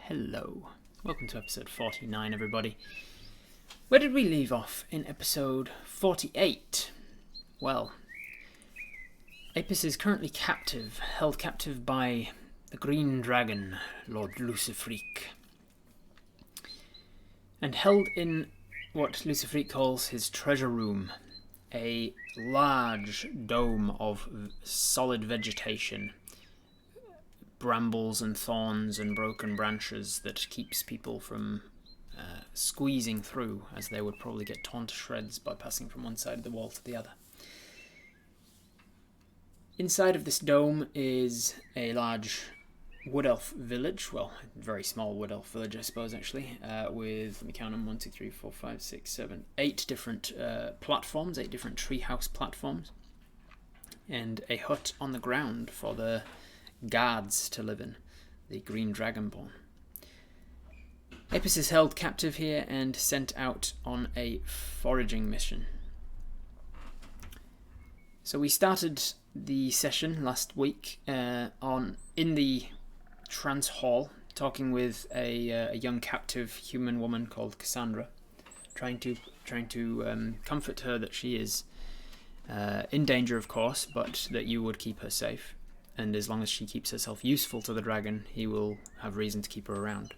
Hello. Welcome to episode 49, everybody. Where did we leave off in episode 48? Well, Apis is currently captive, held captive by the Green Dragon, Lord Luciferique, and held in what Luciferique calls his treasure room, a large dome of solid vegetation, brambles and thorns and broken branches that keeps people from squeezing through, as they would probably get torn to shreds by passing from one side of the wall to the other. Inside of this dome is a large wood elf village, well, a very small wood elf village, I suppose, actually, with, let me count them, 1, 2, 3, 4, 5, 6, 7, 8 different platforms, 8 different treehouse platforms, and a hut on the ground for the guards to live in, the Green Dragonborn. Apis is held captive here and sent out on a foraging mission. So we started the session last week in the Trance hall, talking with a young captive human woman called Cassandra, trying to comfort her that she is in danger, of course, but that you would keep her safe. And as long as she keeps herself useful to the dragon, he will have reason to keep her around.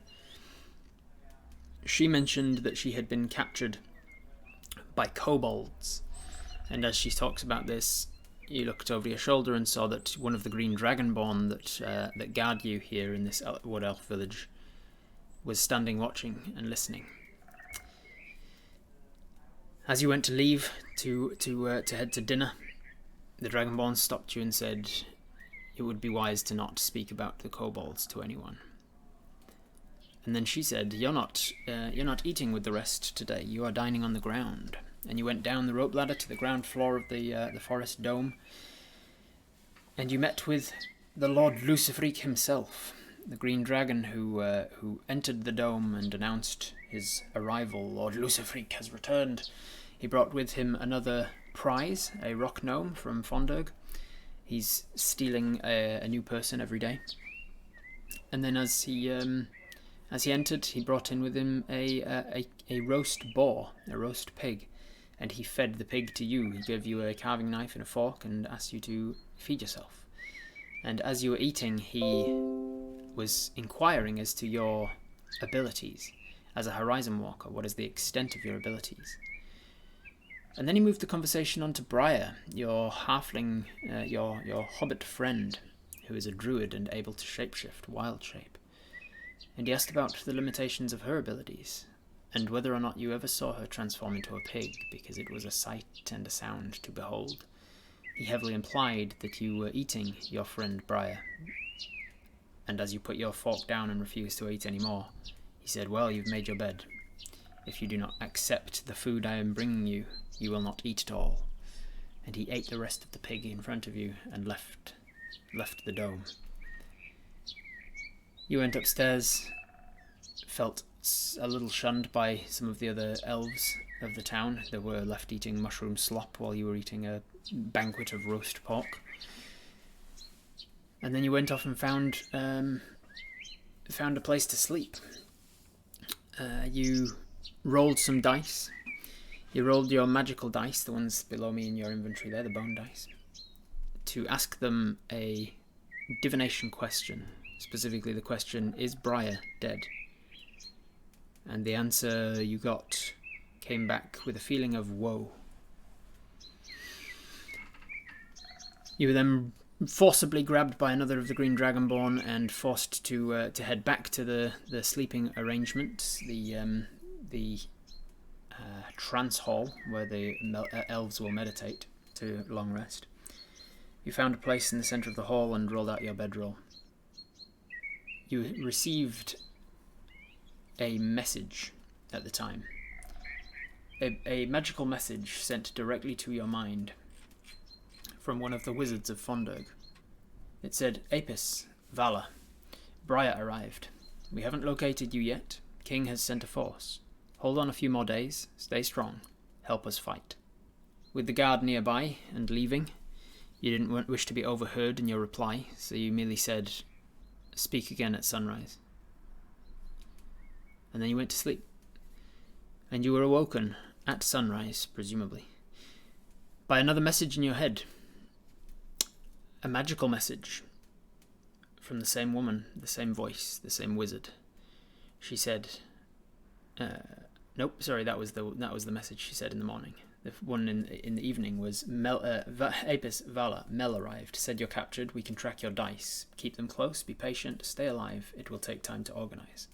She mentioned that she had been captured by kobolds, and as she talks about this, you looked over your shoulder and saw that one of the Green Dragonborn that guard you here in this wood elf village was standing watching and listening. As you went to leave to head to dinner, the Dragonborn stopped you and said, "It would be wise to not speak about the kobolds to anyone." And then she said, you're not eating with the rest today. You are dining on the ground." And you went down the rope ladder to the ground floor of the forest dome, and you met with the Lord Luciferique himself, the Green Dragon who entered the dome and announced his arrival. "Lord Luciferique has returned." He brought with him another prize, a rock gnome from Fondurg. He's stealing a new person every day. And then as he entered, he brought in with him a roast boar, a roast pig, and he fed the pig to you. He gave you a carving knife and a fork and asked you to feed yourself. And as you were eating, he was inquiring as to your abilities as a Horizon Walker. What is the extent of your abilities? And then he moved the conversation on to Briar, your halfling, your hobbit friend, who is a druid and able to shapeshift, wild shape. And he asked about the limitations of her abilities, and whether or not you ever saw her transform into a pig, because it was a sight and a sound to behold. He heavily implied that you were eating your friend Briar, and as you put your fork down and refused to eat any more, he said, "Well, you've made your bed. If you do not accept the food I am bringing you, you will not eat at all." And he ate the rest of the pig in front of you and left the dome. You went upstairs, felt a little shunned by some of the other elves of the town. They were left eating mushroom slop while you were eating a banquet of roast pork. And then you went off and found a place to sleep. You rolled some dice. You rolled your magical dice, the ones below me in your inventory there, the bone dice, to ask them a divination question. Specifically the question, is Briar dead? And the answer you got came back with a feeling of woe. You were then forcibly grabbed by another of the Green Dragonborn and forced to head back to the sleeping arrangement, the Trance hall, where the elves will meditate to long rest. You found a place in the centre of the hall and rolled out your bedroll. You received a message at the time. A magical message sent directly to your mind from one of the wizards of Fondurg. It said, "Apis, Vala, Briar arrived. We haven't located you yet. King has sent a force. Hold on a few more days. Stay strong. Help us fight." With the guard nearby and leaving, you didn't wish to be overheard in your reply, so you merely said, "Speak again at sunrise." and then you went to sleep. And you were awoken at sunrise, presumably, by another message in your head. A magical message from the same woman, the same voice, the same wizard. She said, nope, sorry, that was the message she said in the morning. The one in the evening was Apis Vala, Mel arrived, said you're captured, we can track your dice. Keep them close, be patient, stay alive, it will take time to organize.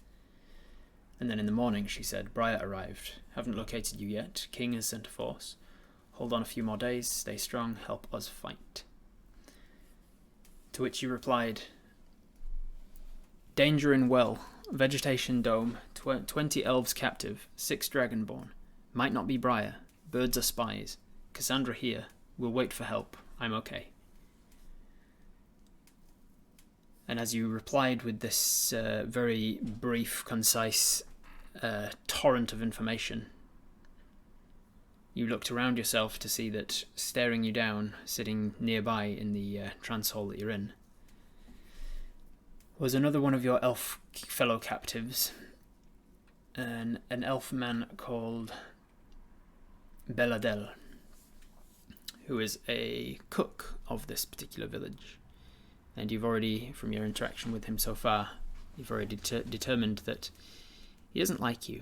And then in the morning she said, Briar arrived, haven't located you yet, King has sent a force. Hold on a few more days, stay strong, help us fight. To which you replied, danger in well, vegetation dome, 20 elves captive, 6 dragonborn. Might not be Briar. Birds are spies. Cassandra here. We'll wait for help. I'm okay. And as you replied with this very brief, concise torrent of information, you looked around yourself to see that staring you down, sitting nearby in the trance hall that you're in, was another one of your elf fellow captives, an elf man called Belladel, who is a cook of this particular village. And you've already, from your interaction with him so far, you've already determined that he doesn't like you.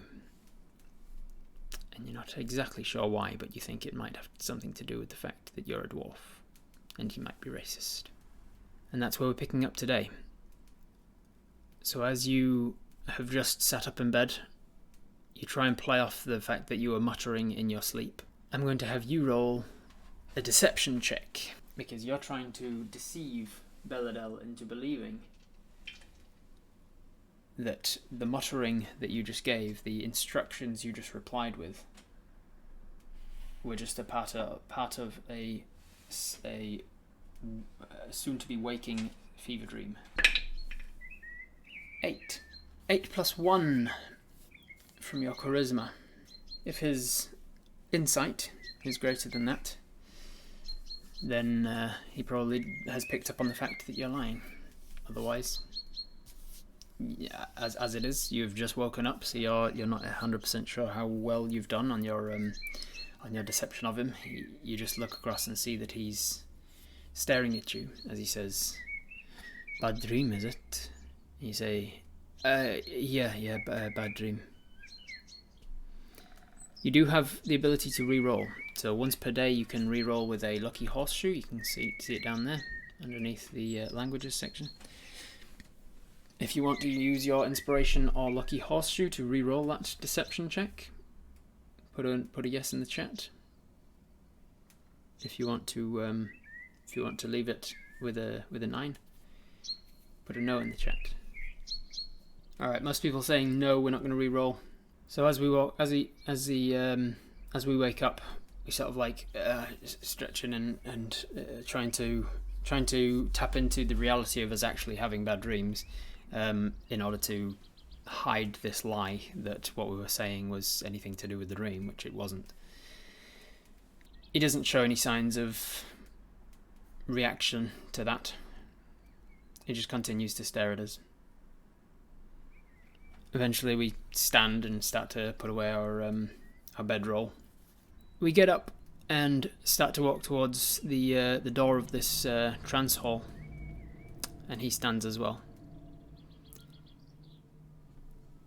And you're not exactly sure why, but you think it might have something to do with the fact that you're a dwarf, and he might be racist. And that's where we're picking up today. So as you have just sat up in bed, you try and play off the fact that you were muttering in your sleep. I'm going to have you roll a deception check, because you're trying to deceive Belladel into believing that the muttering that you just gave, the instructions you just replied with, were just a part of a soon-to-be waking fever dream. 8. 8 plus 1 from your charisma. If his insight is greater than that, then he probably has picked up on the fact that you're lying. Otherwise, yeah, as it is, you've just woken up, so you're not 100% sure how well you've done on your deception of him. You just look across and see that he's staring at you as he says, "Bad dream, is it?" You say, yeah, bad dream. You do have the ability to re-roll. So once per day you can re-roll with a lucky horseshoe. You can see it down there underneath the languages section. If you want to use your inspiration or lucky horseshoe to re-roll that deception check, put a yes in the chat. If you want to leave it with a 9, put a no in the chat. All right, most people saying no, we're not going to re-roll. So as we wake up, we sort of like stretching and trying to tap into the reality of us actually having bad dreams, in order to hide this lie that what we were saying was anything to do with the dream, which it wasn't. He doesn't show any signs of reaction to that. He just continues to stare at us. Eventually we stand and start to put away our bedroll. We get up and start to walk towards the door of this trance hall, and he stands as well.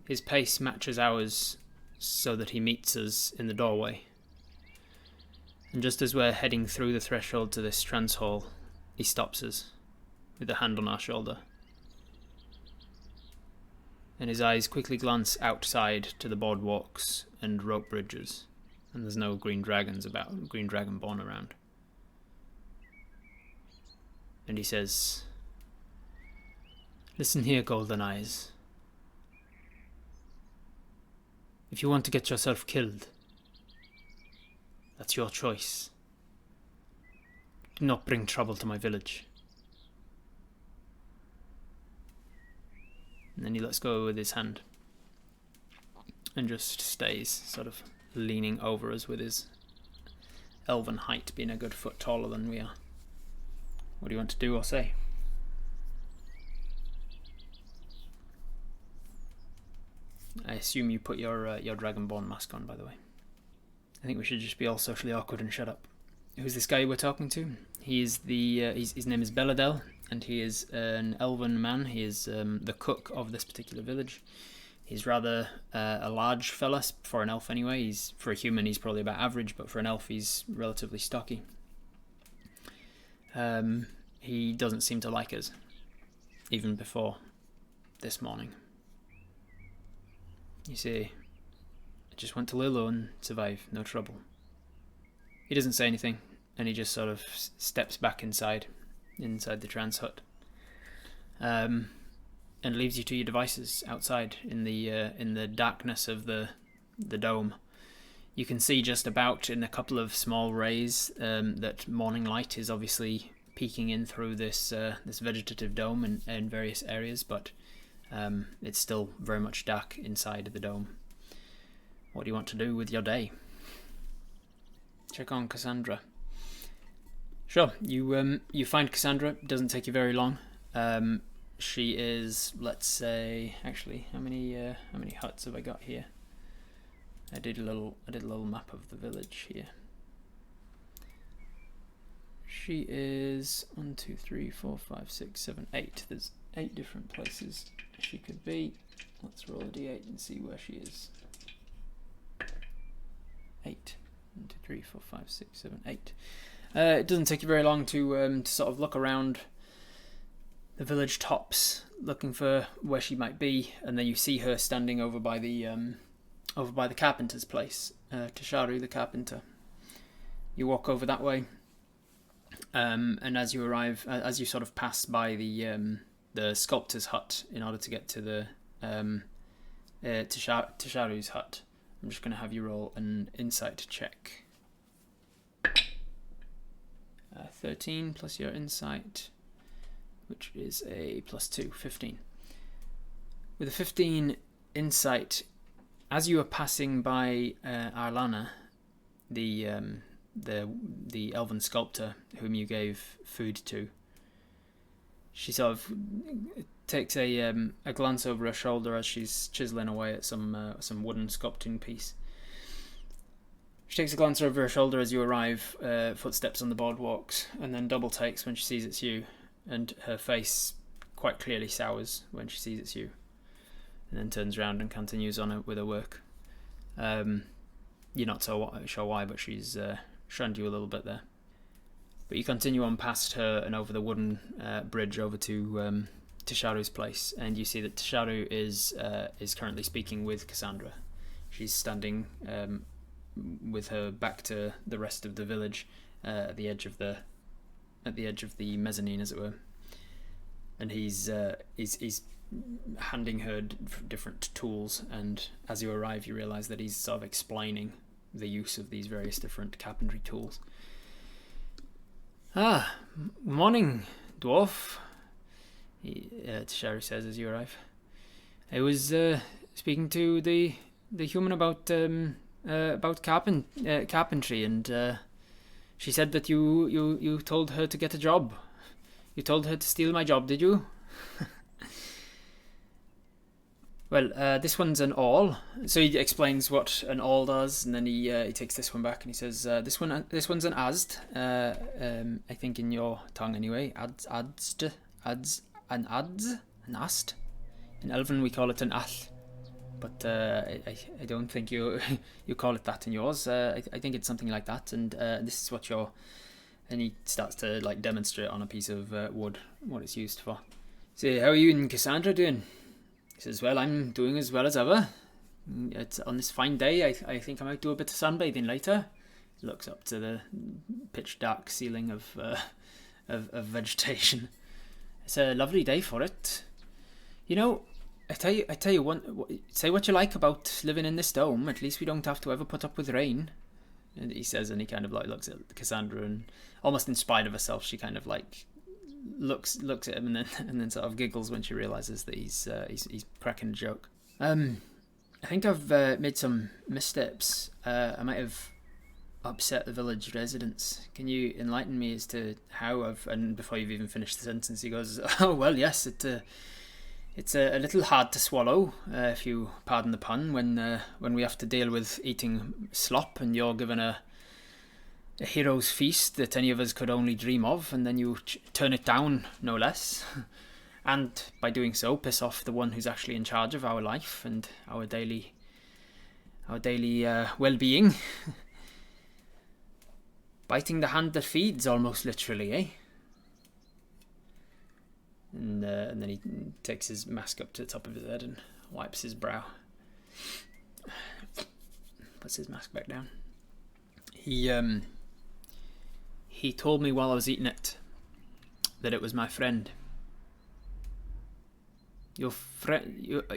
His pace matches ours so that he meets us in the doorway. And just as we're heading through the threshold to this trance hall, he stops us with a hand on our shoulder. And his eyes quickly glance outside to the boardwalks and rope bridges, and there's no green dragonborn around. And he says, "Listen here, Golden Eyes. If you want to get yourself killed, that's your choice. Do not bring trouble to my village." And then he lets go with his hand and just stays sort of leaning over us with his elven height being a good foot taller than we are. What do you want to do or say? I assume you put your Dragonborn mask on, by the way. I think we should just be all socially awkward and shut up. Who's this guy we're talking to? He is his name is Beladel, and he is an elven man. He is the cook of this particular village. He's rather a large fella for an elf anyway. For a human he's probably about average, but for an elf he's relatively stocky. He doesn't seem to like us, even before this morning. You see, I just went to Lilo and survived, no trouble. He doesn't say anything, and he just sort of steps back inside the trance hut, and leaves you to your devices outside in the darkness of the dome. You can see just about in a couple of small rays that morning light is obviously peeking in through this vegetative dome in various areas, but it's still very much dark inside the dome. What do you want to do with your day? Check on Cassandra. Sure, you find Cassandra. It doesn't take you very long. She is, let's say, actually, how many huts have I got here? I did a little map of the village here. She is 1, 2, 3, 4, 5, 6, 7, 8. There's 8 different places she could be. Let's roll a d8 and see where she is. 8. 1, 2, 3, 4, 5, 6, 7, 8. It doesn't take you very long to sort of look around the village tops, looking for where she might be, and then you see her standing over by the carpenter's place, Tasharu the carpenter. You walk over that way, and as you arrive, as you sort of pass by the sculptor's hut in order to get to the Tasharu's hut, I'm just going to have you roll an insight check. 13 plus your insight, which is a +2, 15. With a 15 insight, as you are passing by Arlana, the elven sculptor whom you gave food to, she sort of takes a glance over her shoulder as she's chiseling away at some wooden sculpting piece. She takes a glance over her shoulder as you arrive, footsteps on the boardwalks, and then double takes when she sees it's you, and her face quite clearly sours when she sees it's you, and then turns around and continues on with her work. You're not so sure why, but she's shunned you a little bit there. But you continue on past her and over the wooden bridge over to Tasharu's place, and you see that Tasharu is currently speaking with Cassandra. She's standing with her back to the rest of the village, at the edge of the mezzanine, as it were, and he's handing her different tools. And as you arrive, you realise that he's sort of explaining the use of these various different carpentry tools. Morning, dwarf. Tasharu says as you arrive. I was speaking to the human about carpentry, and she said that you told her to get a job. You told her to steal my job, did you? Well, this one's an awl. So he explains what an awl does, and then he takes this one back and he says, this one's an azd. I think in your tongue anyway, an ast. In Elven we call it an ath, but I don't think you call it that in yours. I think it's something like that, and this is what you're. And he starts to like demonstrate on a piece of wood what it's used for. So, how are you and Cassandra doing? He says, well, I'm doing as well as ever. It's on this fine day. I think I might do a bit of sunbathing later. He looks up to the pitch dark ceiling of vegetation. It's a lovely day for it. You know, I tell you one. Say what you like about living in this dome. At least we don't have to ever put up with rain. And he says, and he kind of like looks at Cassandra, and almost in spite of herself, she kind of like looks at him, and then sort of giggles when she realizes that he's cracking a joke. I think I've made some missteps. I might have upset the village residents. Can you enlighten me as to how I've? And before you've even finished the sentence, he goes, "Oh well, yes, it It's a little hard to swallow, if you pardon the pun, when we have to deal with eating slop and you're given a hero's feast that any of us could only dream of, and then you turn it down, no less. And by doing so, piss off the one who's actually in charge of our life and our daily well-being. Biting the hand that feeds, almost literally, eh? And then he takes his mask up to the top of his head and wipes his brow. Puts his mask back down. He told me while I was eating it that it was my friend. Your friend.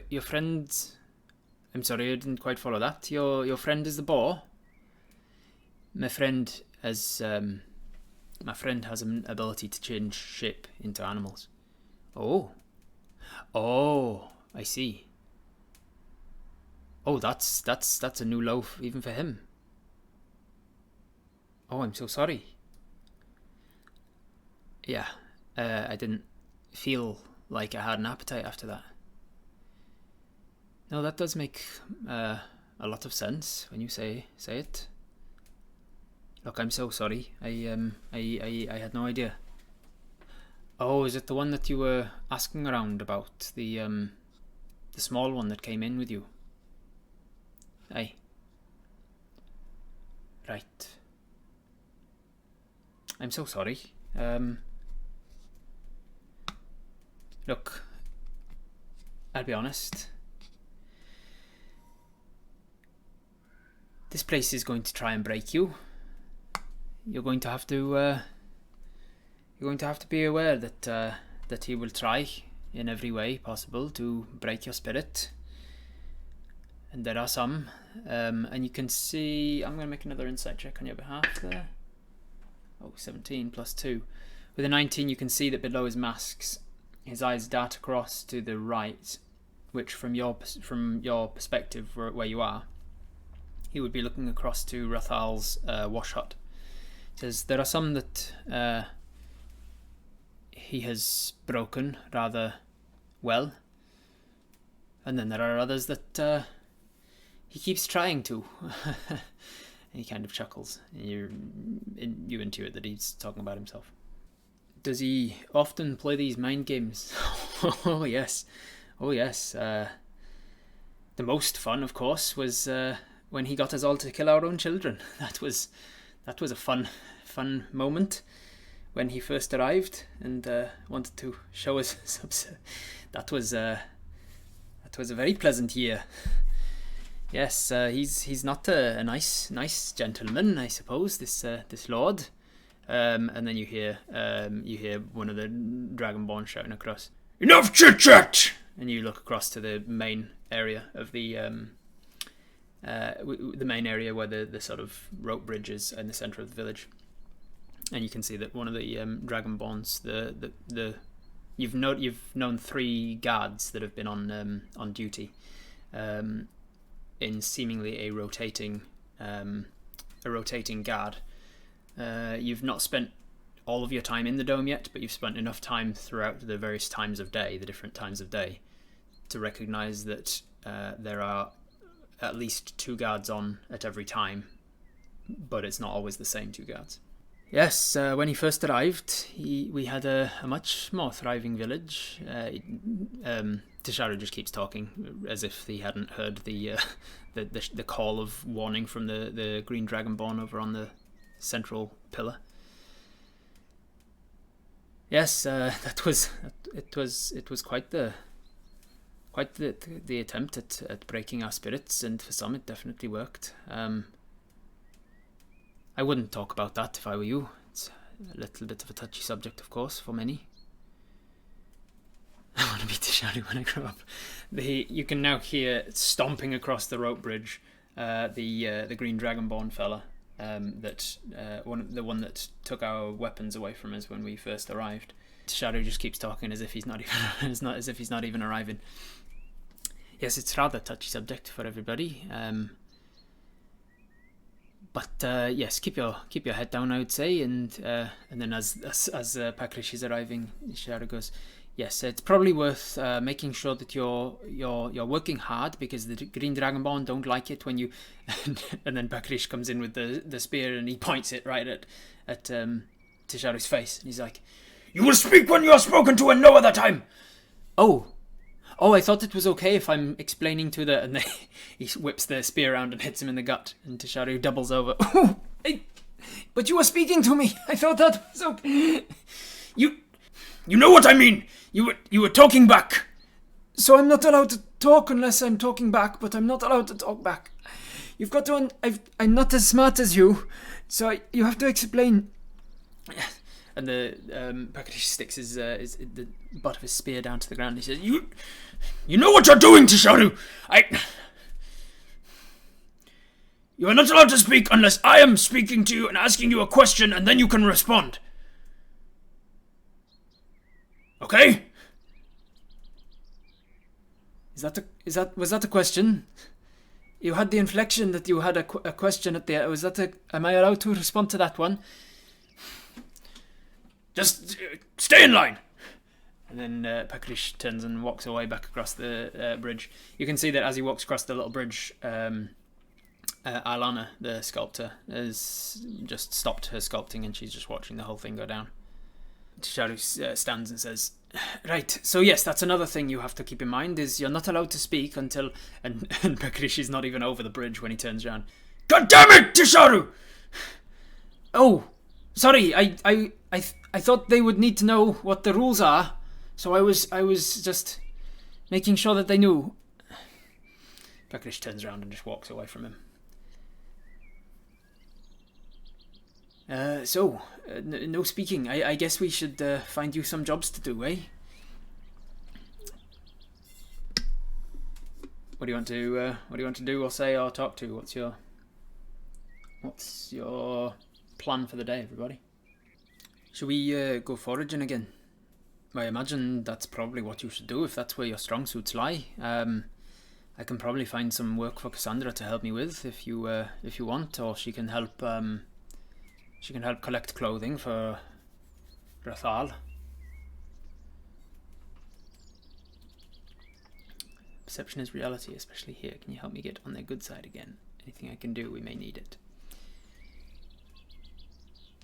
I'm sorry, I didn't quite follow that. Your friend is the boar. My friend has an ability to change shape into animals. Oh, I see. Oh, that's a new low even for him. Oh, I'm so sorry. Yeah, I didn't feel like I had an appetite after that. No, that does make a lot of sense when you say it. Look, I'm so sorry. I had no idea. Oh, is it the one that you were asking around about? The small one that came in with you? Aye. Right. I'm so sorry. Look, I'll be honest. This place is going to try and break you. You're going to have to be aware that he will try in every way possible to break your spirit. And there are some, and you can see. I'm going to make another insight check on your behalf there. Oh, 17 plus 2. With a 19, you can see that below his masks, his eyes dart across to the right, which from your perspective, where you are, he would be looking across to Rathal's wash hut. It says there are some that he has broken rather well, and then there are others that he keeps trying to. And he kind of chuckles. You intuit that he's talking about himself. Does he often play these mind games? Oh yes. The most fun, of course, was when he got us all to kill our own children. That was a fun moment when he first arrived and wanted to show us some. That was a very pleasant year. Yes, he's not a nice gentleman, I suppose. This lord, and then you hear one of the Dragonborn shouting across, "Enough chit chat!" And you look across to the main area of the main area where the sort of rope bridge is in the centre of the village, and you can see that one of the Dragonborns, you've known 3 guards that have been on duty. In seemingly a rotating guard. You've not spent all of your time in the dome yet, but you've spent enough time throughout the various times of day, the different times of day, to recognise that there are at least 2 guards on at every time, but it's not always the same 2 guards. Yes, when he first arrived, we had a much more thriving village. Tisharu just keeps talking as if he hadn't heard the call of warning from the green dragonborn over on the central pillar. Yes, it was quite the attempt at breaking our spirits, and for some it definitely worked. I wouldn't talk about that if I were you. It's a little bit of a touchy subject, of course, for many. I want to be Tisharu when I grow up. You can now hear stomping across the rope bridge the green dragonborn fella, the one that took our weapons away from us when we first arrived. Tisharu just keeps talking as if he's not even arriving. Yes, it's rather a touchy subject for everybody. But yes, keep your head down, I would say, and then as Pakrish is arriving, Tisharu goes, Yes, it's probably worth making sure that you're working hard, because the Green Dragonborn don't like it when you. And then Bakrish comes in with the spear and he points it right at Tisharu's face. And he's like, "You will speak when you are spoken to, and no other time." Oh, I thought it was okay if I'm explaining to the. And then he whips the spear around and hits him in the gut, and Tisharu doubles over. Oh, but you were speaking to me. I thought that was okay. You know what I mean. You were talking back. So I'm not allowed to talk unless I'm talking back, but I'm not allowed to talk back. You've got to. I'm not as smart as you, so you have to explain. And the Bakrish sticks the butt of his spear down to the ground. He says, "You know what you're doing, Tisharu. You are not allowed to speak unless I am speaking to you and asking you a question, and then you can respond. Okay? Was that a question? You had the inflection that you had a question at the. Am I allowed to respond to that one? Just stay in line." And then Bakrish turns and walks away back across the bridge. You can see that as he walks across the little bridge, Alana, the sculptor, has just stopped her sculpting and she's just watching the whole thing go down. Tisharu stands and says, "Right, so yes, that's another thing you have to keep in mind, is you're not allowed to speak until..." And Bakrish is not even over the bridge when he turns around. "God damn it, Tisharu!" "Oh, sorry, I thought they would need to know what the rules are, so I was just making sure that they knew." Bakrish turns around and just walks away from him. No speaking. I guess we should find you some jobs to do, eh? What do you want to do, or say, or talk to? What's your plan for the day, everybody? Should we go foraging again? I imagine that's probably what you should do if that's where your strong suits lie. I can probably find some work for Cassandra to help me with if you want, or she can help. She can help collect clothing for Rathal. Perception is reality, especially here. Can you help me get on their good side again? Anything I can do, we may need it.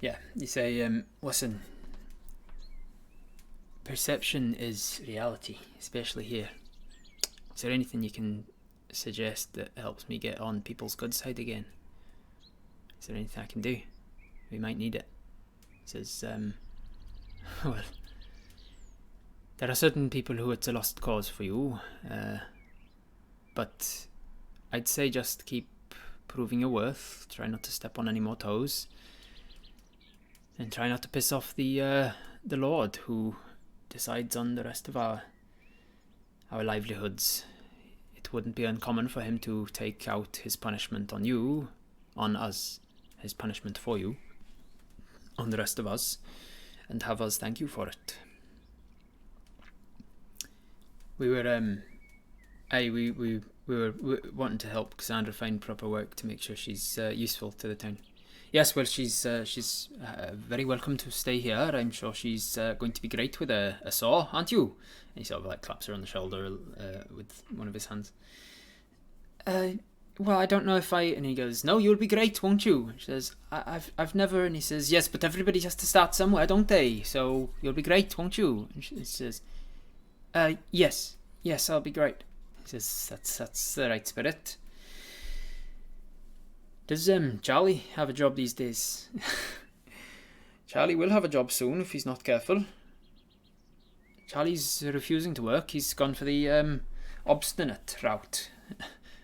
Yeah, you say, listen, perception is reality, especially here. Is there anything you can suggest that helps me get on people's good side again? Is there anything I can do? We might need it. He says, well, there are certain people who it's a lost cause for you, but I'd say just keep proving your worth, try not to step on any more toes, and try not to piss off the Lord who decides on the rest of our livelihoods. It wouldn't be uncommon for him to take out his punishment on you, on us, his punishment for you, on the rest of us, and have us thank you for it. We were we were wanting to help Cassandra find proper work to make sure she's useful to the town. Yes, well, she's very welcome to stay here. I'm sure she's going to be great with a saw, aren't you? And he sort of like claps her on the shoulder with one of his hands. Well, I don't know if I... And he goes, "No, you'll be great, won't you?" And she says, I've never... And he says, "Yes, but everybody has to start somewhere, don't they? So you'll be great, won't you?" And she says, yes, I'll be great." He says, that's the right spirit. Does Charlie have a job these days? Charlie will have a job soon if he's not careful. Charlie's refusing to work. He's gone for the obstinate route,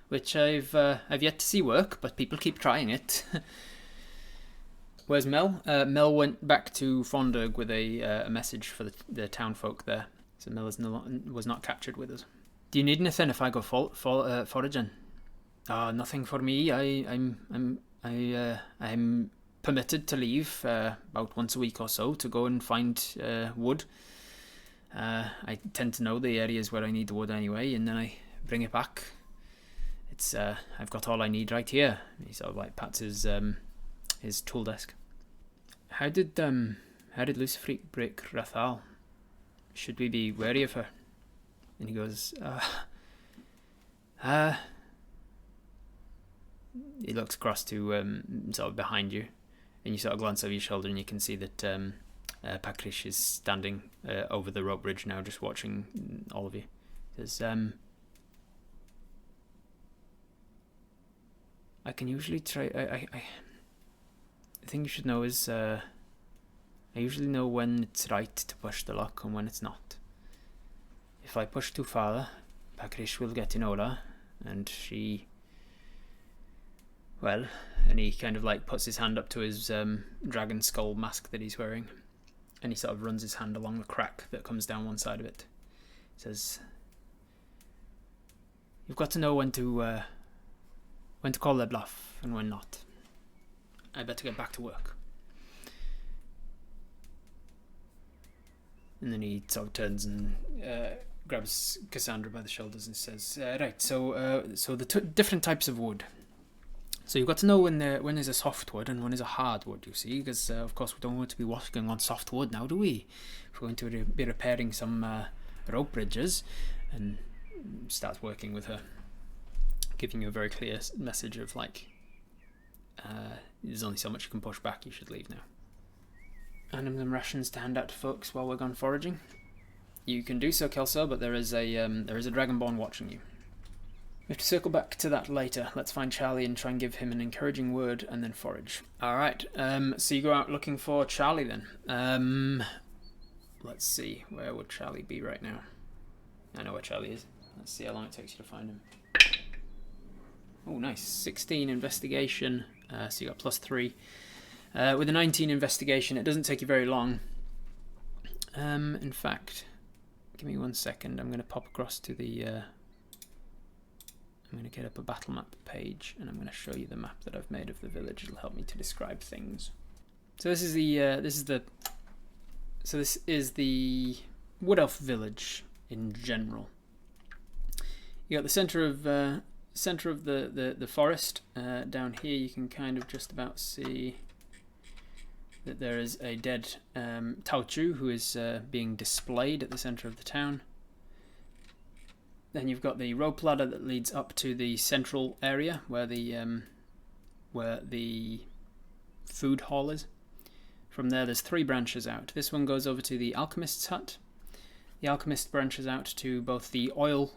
which I've yet to see work, but people keep trying it. Where's Mel? Mel went back to Fonderg with a message for the town folk there. So Mel was not captured with us. Do you need anything if I go foraging? Nothing for me. I'm permitted to leave about once a week or so to go and find wood. I tend to know the areas where I need the wood anyway, and then I bring it back. It's I've got all I need right here. He sort of like pats his tool desk. How did Luciferic break Rathal? should we be wary of her? And he goes, he looks across to sort of behind you, and you sort of glance over your shoulder, and you can see that Pakrish is standing over the rope bridge now, just watching all of you. He says, I can usually try. The thing you should know is, I usually know when it's right to push the luck and when it's not. If I push too far, Pakrish will get in Ola, and she... Well, and he kind of like puts his hand up to his dragon skull mask that he's wearing, and he sort of runs his hand along the crack that comes down one side of it. He says, you've got to know when to call their bluff and when not. I better get back to work. And then he sort of turns and grabs Cassandra by the shoulders and says, right, so the different types of wood. So you've got to know when there's a soft wood and when there's a hard wood, you see, because of course we don't want to be working on soft wood now, do we? If we're going to be repairing some rope bridges, and starts working with her, giving you a very clear message of like, there's only so much you can push back, you should leave now. And some rations to hand out to folks while we're gone foraging. You can do so, Kelso, but there is a dragonborn watching you. We have to circle back to that later. Let's find Charlie and try and give him an encouraging word and then forage. Alright, so you go out looking for Charlie then. Let's see, where would Charlie be right now? I know where Charlie is. Let's see how long it takes you to find him. Oh, nice. 16 investigation, so you got +3. With a 19 investigation, it doesn't take you very long. In fact, give me 1 second. I'm going to pop across to the... I'm going to get up a battle map page, and I'm going to show you the map that I've made of the village. It'll help me to describe things. So this is the Wood Elf village in general. You got the center of the forest. Down here, you can kind of just about see that there is a dead Tauchu who is being displayed at the center of the town. Then you've got the rope ladder that leads up to the central area where the food hall is. From there's 3 branches out. This one goes over to the alchemist's hut. The alchemist branches out to both the oil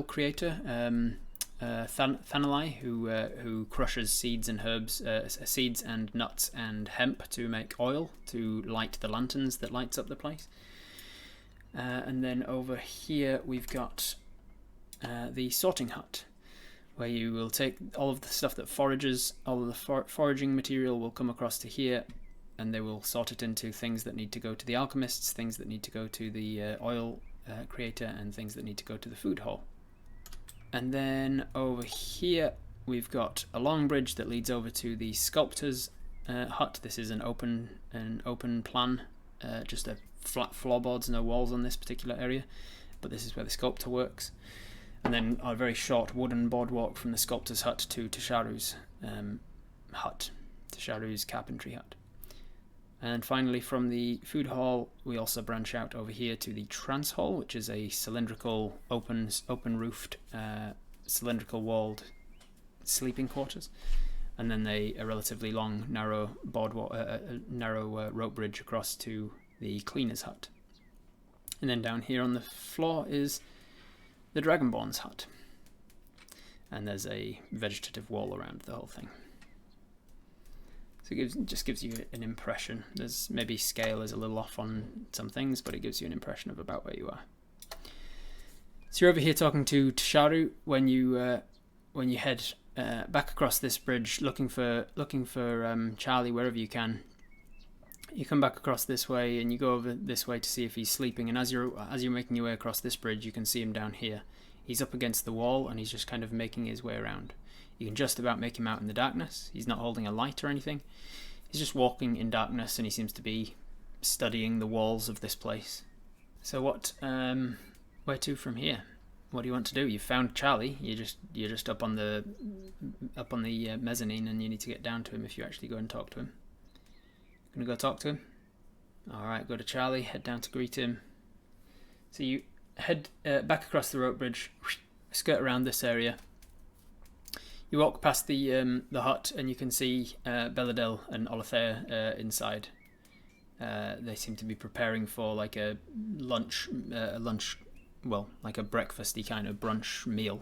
creator, Thanalai, who crushes seeds and herbs, seeds and nuts and hemp to make oil to light the lanterns that lights up the place. And then over here we've got the sorting hut, where you will take all of the stuff that forages, all of the foraging material will come across to here, and they will sort it into things that need to go to the alchemists, things that need to go to the oil creator, and things that need to go to the food hall. And then over here we've got a long bridge that leads over to the sculptor's hut. This is an open plan, just a flat floorboards, no walls on this particular area, but this is where the sculptor works. And then a very short wooden boardwalk from the sculptor's hut to Tasharu's hut, Tasharu's carpentry hut. And finally, from the food hall, we also branch out over here to the Trance hall, which is a cylindrical, open-roofed, cylindrical walled sleeping quarters, and then a relatively long, narrow boardwalk, narrow rope bridge across to the cleaner's hut. And then down here on the floor is the Dragonborn's hut, and there's a vegetative wall around the whole thing. So it just gives you an impression. There's maybe scale is a little off on some things, but it gives you an impression of about where you are. So you're over here talking to Tasharu when you head back across this bridge, looking for Charlie wherever you can. You come back across this way, and you go over this way to see if he's sleeping. And as you're making your way across this bridge, you can see him down here. He's up against the wall, and he's just kind of making his way around. You can just about make him out in the darkness. He's not holding a light or anything. He's just walking in darkness, and he seems to be studying the walls of this place. So where to from here? What do you want to do? You've found Charlie. You're just up on the mezzanine, and you need to get down to him if you actually go and talk to him. Gonna go talk to him? Alright, go to Charlie, head down to greet him. So you head back across the rope bridge, skirt around this area. You walk past the hut, and you can see Belladel and Olithea inside. They seem to be preparing for like a lunch, well, like a breakfasty kind of brunch meal.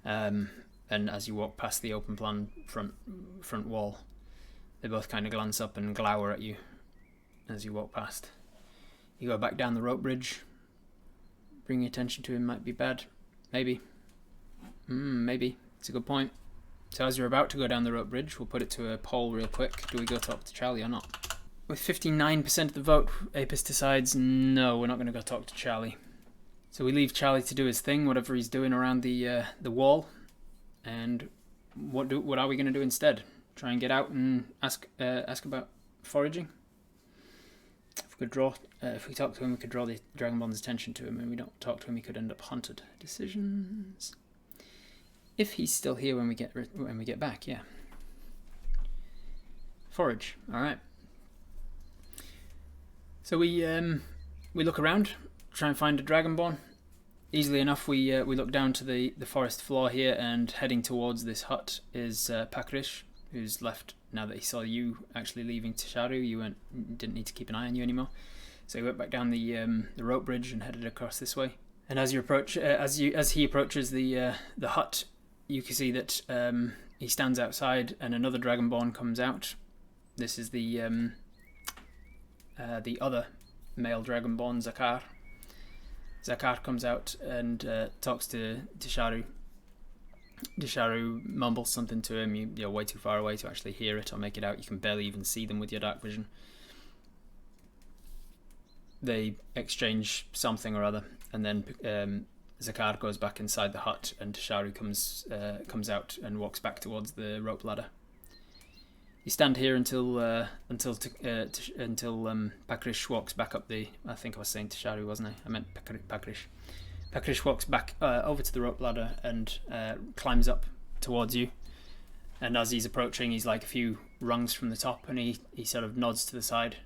And as you walk past the open plan front wall, they both kind of glance up and glower at you as you walk past. You go back down the rope bridge. Bringing attention to him might be bad. Maybe. Maybe. It's a good point. So as you're about to go down the rope bridge, we'll put it to a poll real quick. Do we go talk to Charlie or not? With 59% of the vote, Apis decides, no, we're not going to go talk to Charlie. So we leave Charlie to do his thing, whatever he's doing around the wall. And what are we going to do instead? Try and get out and ask about foraging? If we talk to him, we could draw the Dragonborn's attention to him, and we don't talk to him, he could end up hunted. Decisions. If he's still here when we get back, yeah. Forage. All right. So we look around, try and find a Dragonborn. Easily enough, we look down to the forest floor here, and heading towards this hut is Pakrish, who's left now that he saw you actually leaving Tisharu. You didn't need to keep an eye on you anymore. So he went back down the rope bridge and headed across this way. And as he approaches the hut, you can see that he stands outside, and another Dragonborn comes out. This is the other male Dragonborn, Zakar. Zakar comes out and talks to Tisharu. Tisharu mumbles something to him. You're way too far away to actually hear it or make it out. You can barely even see them with your dark vision. They exchange something or other, and then Zakar goes back inside the hut, and Tisharu comes out and walks back towards the rope ladder. You stand here until Pakrish walks back up the. I think I was saying Tisharu, wasn't I? I meant Pakrish. Pakrish walks back over to the rope ladder and climbs up towards you. And as he's approaching, he's like a few rungs from the top, and he sort of nods to the side.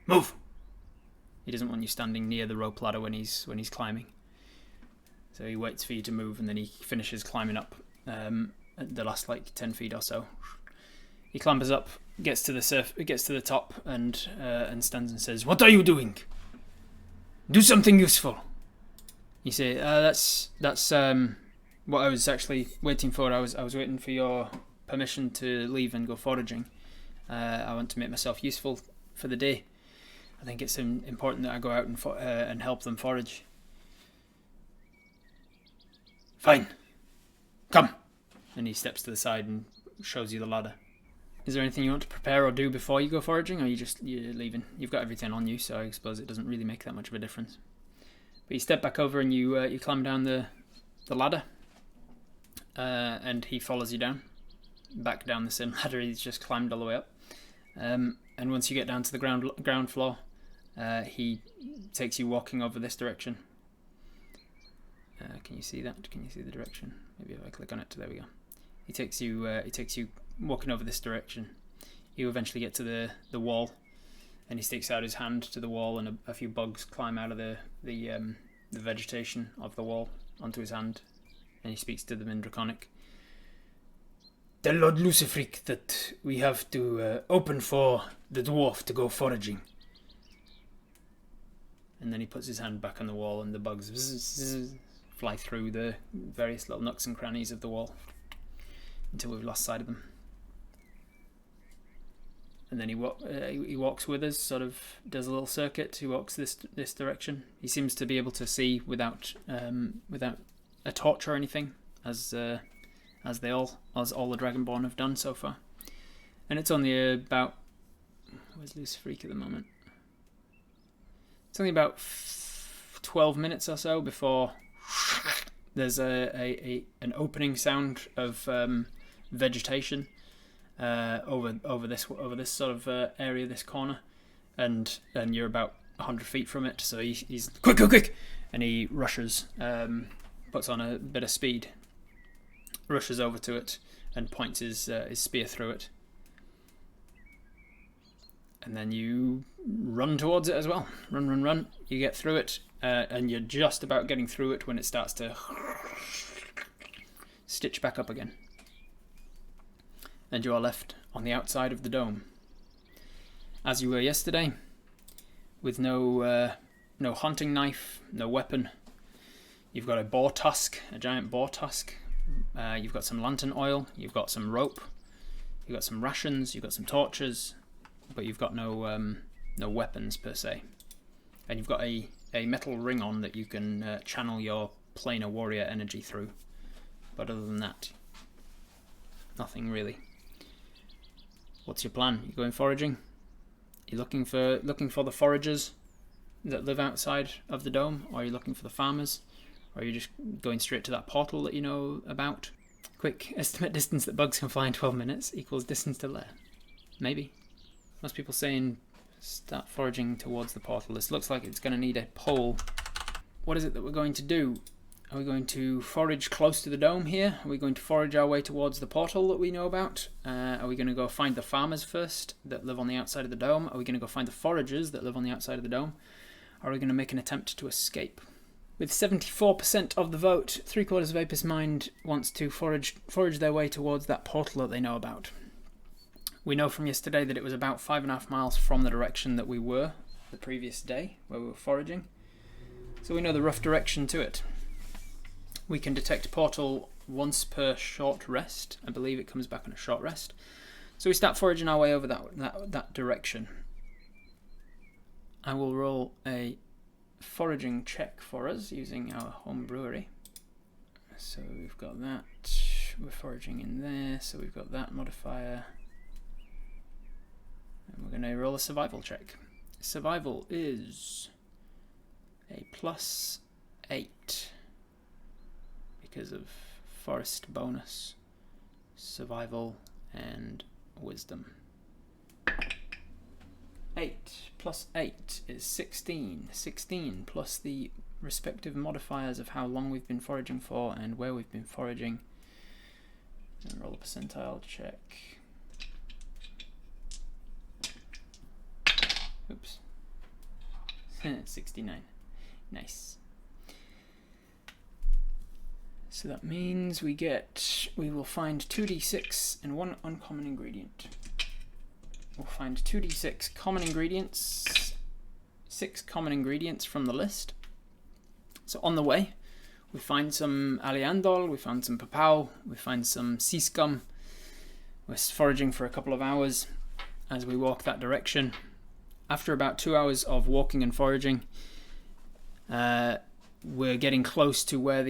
Move! He doesn't want you standing near the rope ladder when he's climbing. So he waits for you to move, and then he finishes climbing up at the last like 10 feet or so. He clambers up, gets to the top, and stands and says, "What are you doing? Do something useful." You say, "That's what I was actually waiting for. I was waiting for your permission to leave and go foraging. I want to make myself useful for the day. I think it's important that I go out and help them forage." "Fine. Come." And he steps to the side and shows you the ladder. Is there anything you want to prepare or do before you go foraging, or you're leaving? You've got everything on you, so I suppose it doesn't really make that much of a difference. But you step back over and you climb down the ladder, and he follows you down, back down the same ladder he's just climbed all the way up. And once you get down to the ground floor, he takes you walking over this direction. Can you see that? Can you see the direction? Maybe if I click on it, there we go. He takes you walking over this direction. You eventually get to the wall, and he sticks out his hand to the wall, and a few bugs climb out of the vegetation of the wall onto his hand, and he speaks to them in Draconic. "Tell Lord Luciferic that we have to open for the dwarf to go foraging." And then he puts his hand back on the wall, and the bugs fly through the various little nooks and crannies of the wall until we've lost sight of them. And then he walks with us, sort of does a little circuit. He walks this direction. He seems to be able to see without a torch or anything, as all the Dragonborn have done so far. And it's only about, where's Luciferic at the moment? It's only about 12 minutes or so before there's an opening sound of vegetation over this sort of area, this corner, and you're about 100 feet from it. So he's quick, and he rushes, puts on a bit of speed, rushes over to it, and points his spear through it. And then you run towards it as well. Run. You get through it, and you're just about getting through it when it starts to stitch back up again. And you are left on the outside of the dome, as you were yesterday, with no hunting knife, no weapon. You've got a boar tusk, a giant boar tusk. You've got some lantern oil. You've got some rope. You've got some rations. You've got some torches. But you've got no weapons per se, and you've got a metal ring on that you can channel your planar warrior energy through. But other than that, nothing really. What's your plan? You going foraging? You looking for the foragers that live outside of the dome, or are you looking for the farmers, or are you just going straight to that portal that you know about? Quick estimate distance that bugs can fly in 12 minutes equals distance to lair. Maybe. Most people saying start foraging towards the portal. This looks like it's going to need a pole. What is it that we're going to do? Are we going to forage close to the dome here? Are we going to forage our way towards the portal that we know about? Are we going to go find the farmers first that live on the outside of the dome? Are we going to go find the foragers that live on the outside of the dome? Or are we going to make an attempt to escape? With 74% of the vote, 3/4 of Apis Mind wants to forage their way towards that portal that they know about. We know from yesterday that it was about 5.5 miles from the direction that we were the previous day, where we were foraging. So we know the rough direction to it. We can detect portal once per short rest. I believe it comes back on a short rest. So we start foraging our way over that direction. I will roll a foraging check for us using our home brewery. So we've got that. We're foraging in there, so we've got that modifier. And we're going to roll a survival check. Survival is a +8 because of forest bonus, survival, and wisdom. 8 plus 8 is 16. 16 plus the respective modifiers of how long we've been foraging for and where we've been foraging. And roll a percentile check. Oops. 69. Nice. So that means we will find 2d6 and 1 uncommon ingredient. We'll find 2d6 common ingredients, 6 common ingredients from the list. So on the way, we find some aliandol, we find some papau, we find some sea scum. We're foraging for a couple of hours as we walk that direction. After about 2 hours of walking and foraging, we're getting close to where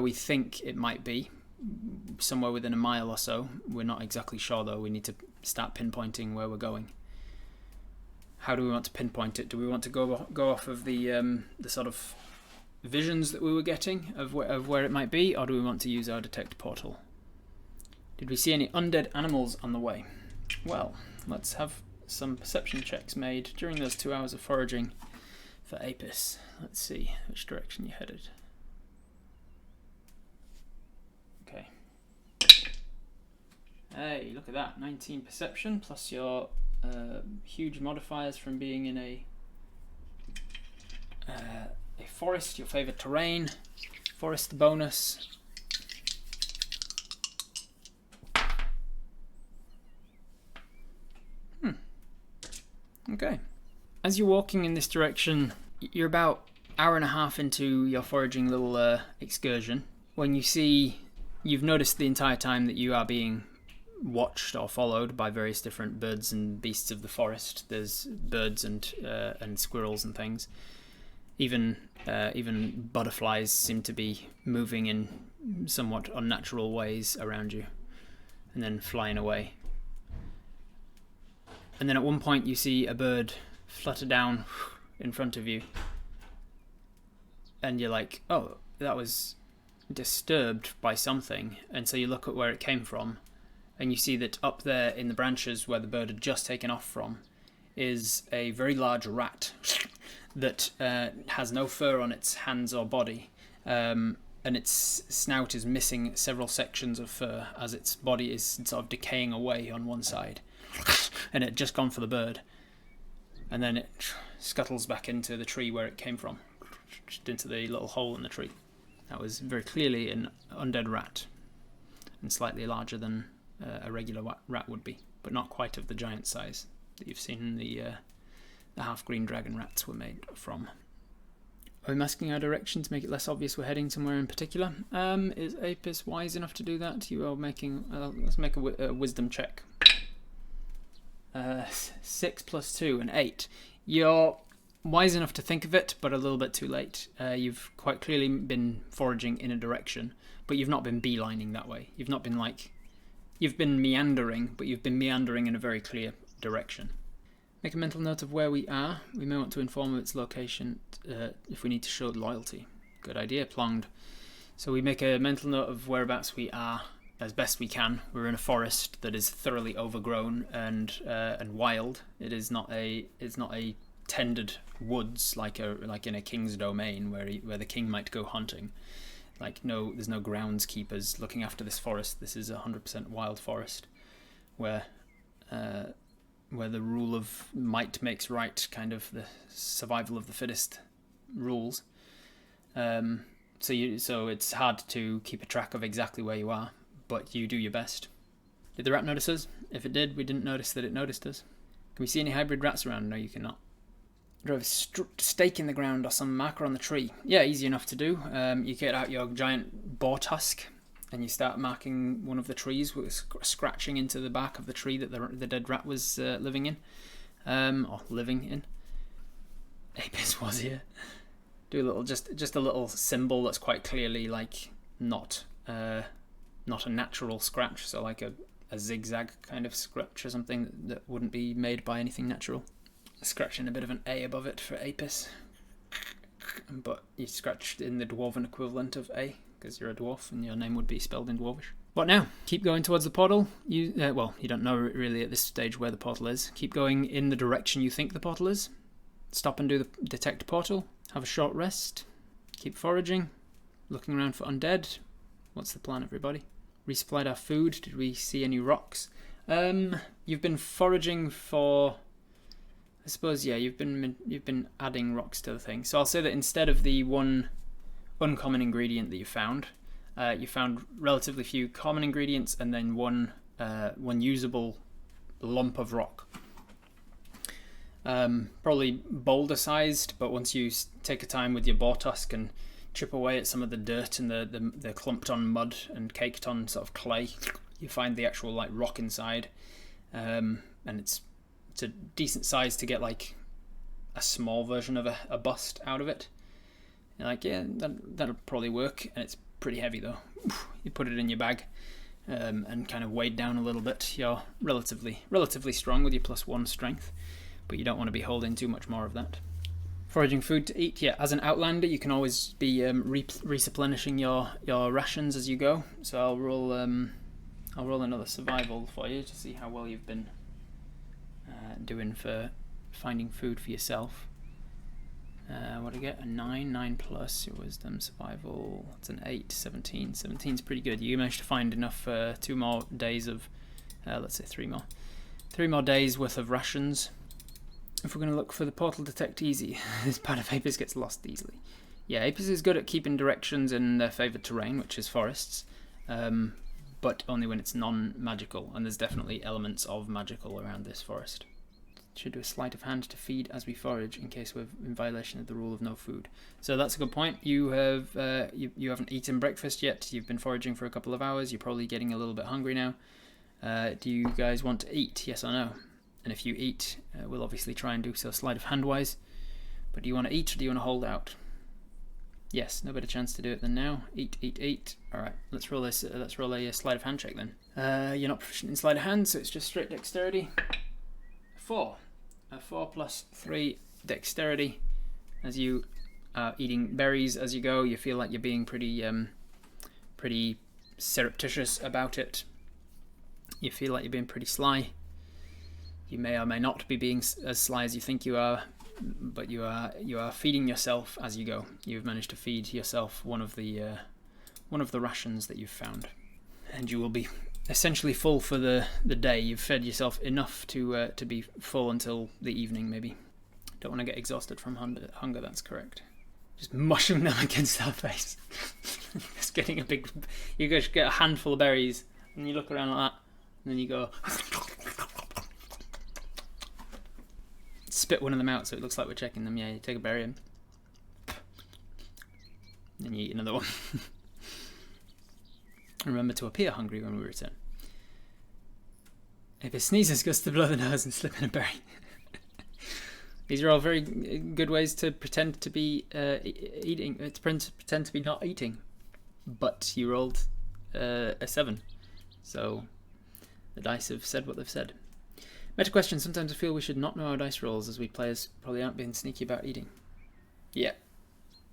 we think it might be, somewhere within a mile or so. We're not exactly sure though. We need to start pinpointing where we're going. How do we want to pinpoint it? Do we want to go off of the sort of visions that we were getting of where it might be, or do we want to use our detect portal? Did we see any undead animals on the way? Well, let's have some perception checks made during those 2 hours of foraging for Apis. Let's see which direction you headed. Okay. Hey, look at that. 19 perception plus your huge modifiers from being in a forest, your favorite terrain, forest bonus. Okay. As you're walking in this direction, you're about an hour and a half into your foraging little excursion when you've noticed the entire time that you are being watched or followed by various different birds and beasts of the forest. There's birds and squirrels and things. Even butterflies seem to be moving in somewhat unnatural ways around you and then flying away. And then at one point you see a bird flutter down in front of you. And you're like, oh, that was disturbed by something. And so you look at where it came from. And you see that up there in the branches where the bird had just taken off from is a very large rat that has no fur on its hands or body. And and its snout is missing several sections of fur as its body is sort of decaying away on one side. And it had just gone for the bird. And then it scuttles back into the tree where it came from, just into the little hole in the tree. That was very clearly an undead rat, and slightly larger than a regular rat would be, but not quite of the giant size that you've seen the half-green dragon rats were made from. Are we masking our direction to make it less obvious we're heading somewhere in particular? Is Apis wise enough to do that? You are making... let's make a wisdom check. 6 plus 2 and 8. You're wise enough to think of it, but a little bit too late. You've quite clearly been foraging in a direction, but you've not been beelining that way. You've not been like... You've been meandering, but you've been meandering in a very clear direction. Make a mental note of where we are. We may want to inform of its location if we need to show loyalty. Good idea, Plonged. So we make a mental note of whereabouts we are as best we can. We're in a forest that is thoroughly overgrown and wild. It's not a tended woods like in a king's domain where the king might go hunting. There's no groundskeepers looking after this forest. This is 100% wild forest where the rule of might makes right, kind of the survival of the fittest rules. So it's hard to keep a track of exactly where you are, but you do your best. Did the rat notice us? If it did, we didn't notice that it noticed us. Can we see any hybrid rats around? No, you cannot. Drove a stake in the ground or some marker on the tree. Yeah, easy enough to do. You get out your giant boar tusk and you start marking one of the trees, with scratching into the bark of the tree that the dead rat was living in. Apis was here. Do a little, just a little symbol that's quite clearly not a natural scratch, so like a zigzag kind of scratch or something that wouldn't be made by anything natural. Scratching a bit of an A above it for Apis, but you scratched in the dwarven equivalent of A because you're a dwarf and your name would be spelled in dwarvish. What now? Keep going towards the portal. You don't know really at this stage where the portal is. Keep going in the direction you think the portal is. Stop and do the detect portal. Have a short rest. Keep foraging. Looking around for undead. What's the plan, everybody? Resupplied our food. Did we see any rocks? You've been foraging for... I suppose, yeah, you've been adding rocks to the thing. So I'll say that instead of the one uncommon ingredient that you found relatively few common ingredients and then one usable lump of rock. Probably boulder sized, but once you take a time with your boar tusk and chip away at some of the dirt and the clumped on mud and caked on sort of clay, you find the actual rock inside, and it's a decent size to get a small version of a bust out of it. You're that'll probably work, and it's pretty heavy though. You put it in your bag and kind of weighed down a little bit. You're relatively strong with your +1 strength, but you don't want to be holding too much more of that. Foraging food to eat, yeah. As an outlander, you can always be replenishing your rations as you go. So I'll roll another survival for you to see how well you've been doing for finding food for yourself. What do I get? A 9 plus your wisdom, survival. It's an 8, 17. 17's pretty good. You managed to find enough for 2 more days of, let's say 3 more. 3 more days worth of rations. If we're going to look for the portal detect easy, this part of Apis gets lost easily. Yeah, Apis is good at keeping directions in their favoured terrain, which is forests, but only when it's non-magical, and there's definitely elements of magical around this forest. Should do a sleight of hand to feed as we forage in case we're in violation of the rule of no food. So that's a good point. You haven't eaten breakfast yet. You've been foraging for a couple of hours. You're probably getting a little bit hungry now. Do you guys want to eat? Yes or no? And if you eat, we'll obviously try and do so sleight of hand wise. But do you want to eat or do you want to hold out? Yes, no better chance to do it than now. Eat, eat, eat. All right, let's roll this. Let's roll a sleight of hand check then. You're not proficient in sleight of hand, so it's just straight dexterity. 4. 4 plus 3 dexterity. As you are eating berries as you go, you feel like you're being pretty surreptitious about it. You feel like you're being pretty sly. You may or may not be being as sly as you think you are, but you are feeding yourself as you go. You've managed to feed yourself one of the one of the rations that you've found, and you will be essentially full for the day. You've fed yourself enough to be full until the evening, maybe. Don't want to get exhausted from hunger, that's correct. Just mushing them against our face. Just getting you just get a handful of berries, and you look around like that, and then you go... spit one of them out so it looks like we're checking them. Yeah, you take a berry and then you eat another one. Remember to appear hungry when we return. If it sneezes, goes to blow the nose and slip in a berry. These are all very good ways to pretend to be eating, to pretend to be not eating. But you rolled a 7, so the dice have said what they've said. Meta question, sometimes I feel we should not know our dice rolls as we players probably aren't being sneaky about eating. Yeah,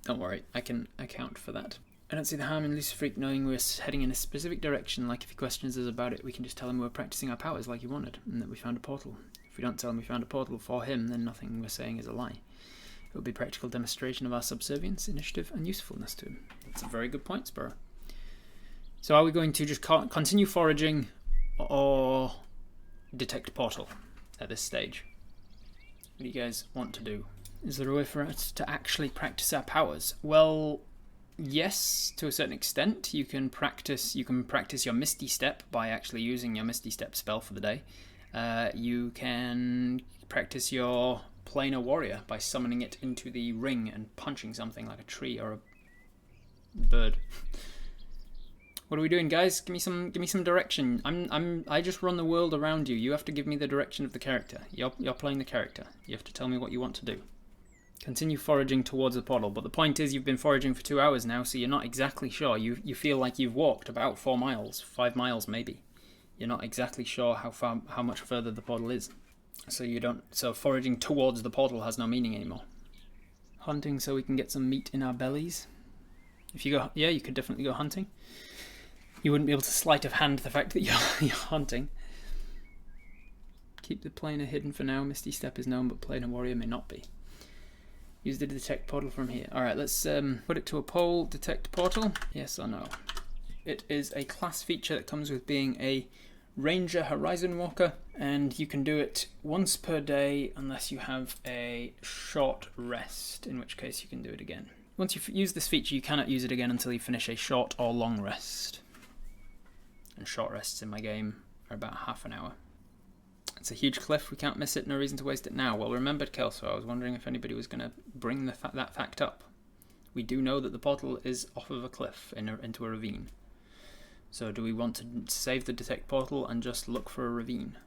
don't worry, I can account for that. I don't see the harm in Lucifreak knowing we're heading in a specific direction, like if he questions us about it, we can just tell him we're practicing our powers like he wanted, and that we found a portal. If we don't tell him we found a portal for him, then nothing we're saying is a lie. It would be a practical demonstration of our subservience, initiative, and usefulness to him. That's a very good point, Sparrow. So are we going to just continue foraging, or detect portal at this stage? What do you guys want to do? Is there a way for us to actually practice our powers? Well, yes, to a certain extent. You can practice your Misty Step by actually using your Misty Step spell for the day. You can practice your Planar Warrior by summoning it into the ring and punching something like a tree or a bird. What are we doing, guys? Give me some direction. I just run the world around you. You have to give me the direction of the character. You're playing the character. You have to tell me what you want to do. Continue foraging towards the portal, but the point is you've been foraging for 2 hours now, so you're not exactly sure. You feel like you've walked about 4 miles, 5 miles maybe. You're not exactly sure how much further the portal is. So foraging towards the portal has no meaning anymore. Hunting so we can get some meat in our bellies. If you go, yeah, you could definitely go hunting. You wouldn't be able to sleight of hand the fact that you're hunting. Keep the planar hidden for now. Misty Step is known, but Planar Warrior may not be. Use the detect portal from here. Alright, let's put it to a poll. Detect portal. Yes or no? It is a class feature that comes with being a Ranger Horizon Walker, and you can do it once per day unless you have a short rest, in which case you can do it again. Once you've used this feature, you cannot use it again until you finish a short or long rest. And short rests in my game are about half an hour. It's a huge cliff, we can't miss it, no reason to waste it now. Well remembered, Kelso. I was wondering if anybody was going to bring that fact up. We do know that the portal is off of a cliff into a ravine. So do we want to save the detect portal and just look for a ravine?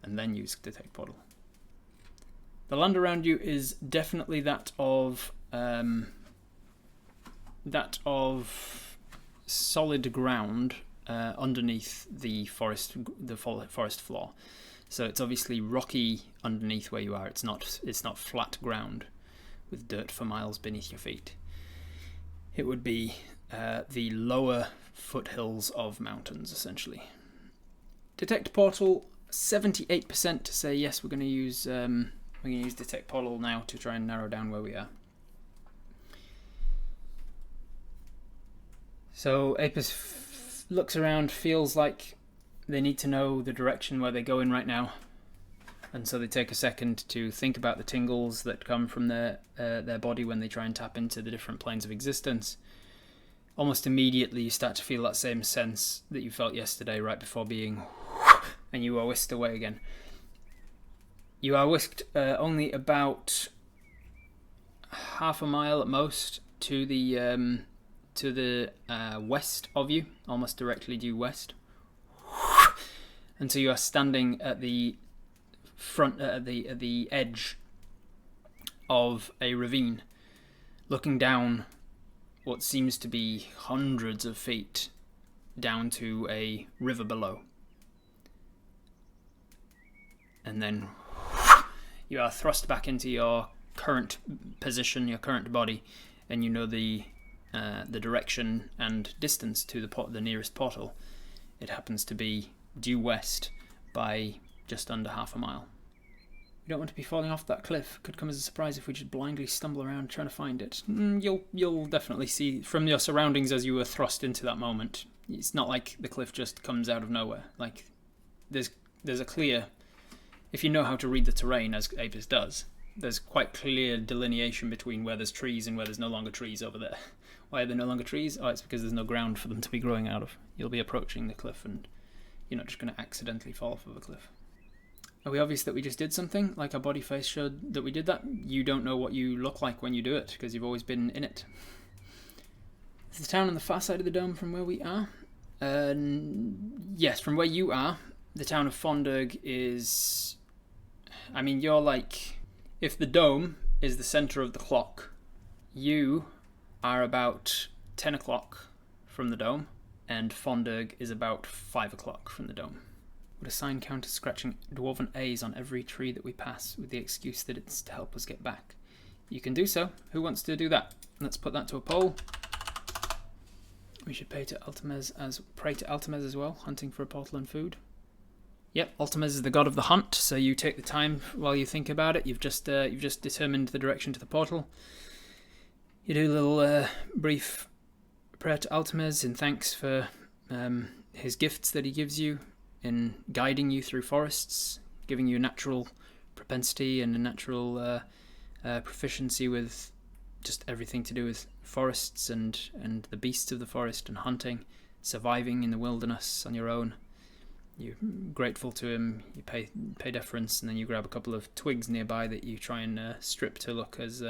And then use detect portal? The land around you is definitely that of solid ground underneath the forest floor. So it's obviously rocky underneath where you are. It's not flat ground with dirt for miles beneath your feet. It would be the lower foothills of mountains, essentially. Detect portal, 78% to say yes. We're going to use detect portal now to try and narrow down where we are. So Apis looks around, feels like they need to know the direction where they're going right now, and so they take a second to think about the tingles that come from their body when they try and tap into the different planes of existence. Almost immediately you start to feel that same sense that you felt yesterday right before being, and you are whisked away again. You are whisked only about half a mile at most to the west of you, almost directly due west, until you are standing at the front, at the edge of a ravine, looking down what seems to be hundreds of feet down to a river below. And then you are thrust back into your current position, your current body, and you know the direction and distance to the nearest portal. It happens to be due west by just under half a mile. We don't want to be falling off that cliff. Could come as a surprise if we just blindly stumble around trying to find it. You'll definitely see from your surroundings as you were thrust into that moment. It's not like the cliff just comes out of nowhere. Like there's a clear, if you know how to read the terrain as Apis does, there's quite clear delineation between where there's trees and where there's no longer trees over there. Why are there no longer trees? Oh, it's because there's no ground for them to be growing out of. You'll be approaching the cliff and you're not just going to accidentally fall off of a cliff. Are we obvious that we just did something? Like our body face showed that we did that? You don't know what you look like when you do it, because you've always been in it. Is the town on the far side of the dome from where we are? Yes, from where you are, the town of Fonderg is... I mean, you're like... If the dome is the centre of the clock, you are about 10 o'clock from the dome, and Fonderg is about 5 o'clock from the dome. Would a sign count as scratching dwarven A's on every tree that we pass with the excuse that it's to help us get back? You can do so. Who wants to do that? Let's put that to a poll. We should pray to Altamez as well, hunting for a portal and food. Yep, Altamez is the god of the hunt, so you take the time while you think about it. You've just determined the direction to the portal. You do a little brief prayer to Altamez in thanks for his gifts that he gives you, in guiding you through forests, giving you a natural propensity and a natural proficiency with just everything to do with forests and the beasts of the forest and hunting, surviving in the wilderness on your own. You're grateful to him, you pay deference, and then you grab a couple of twigs nearby that you try and strip to look as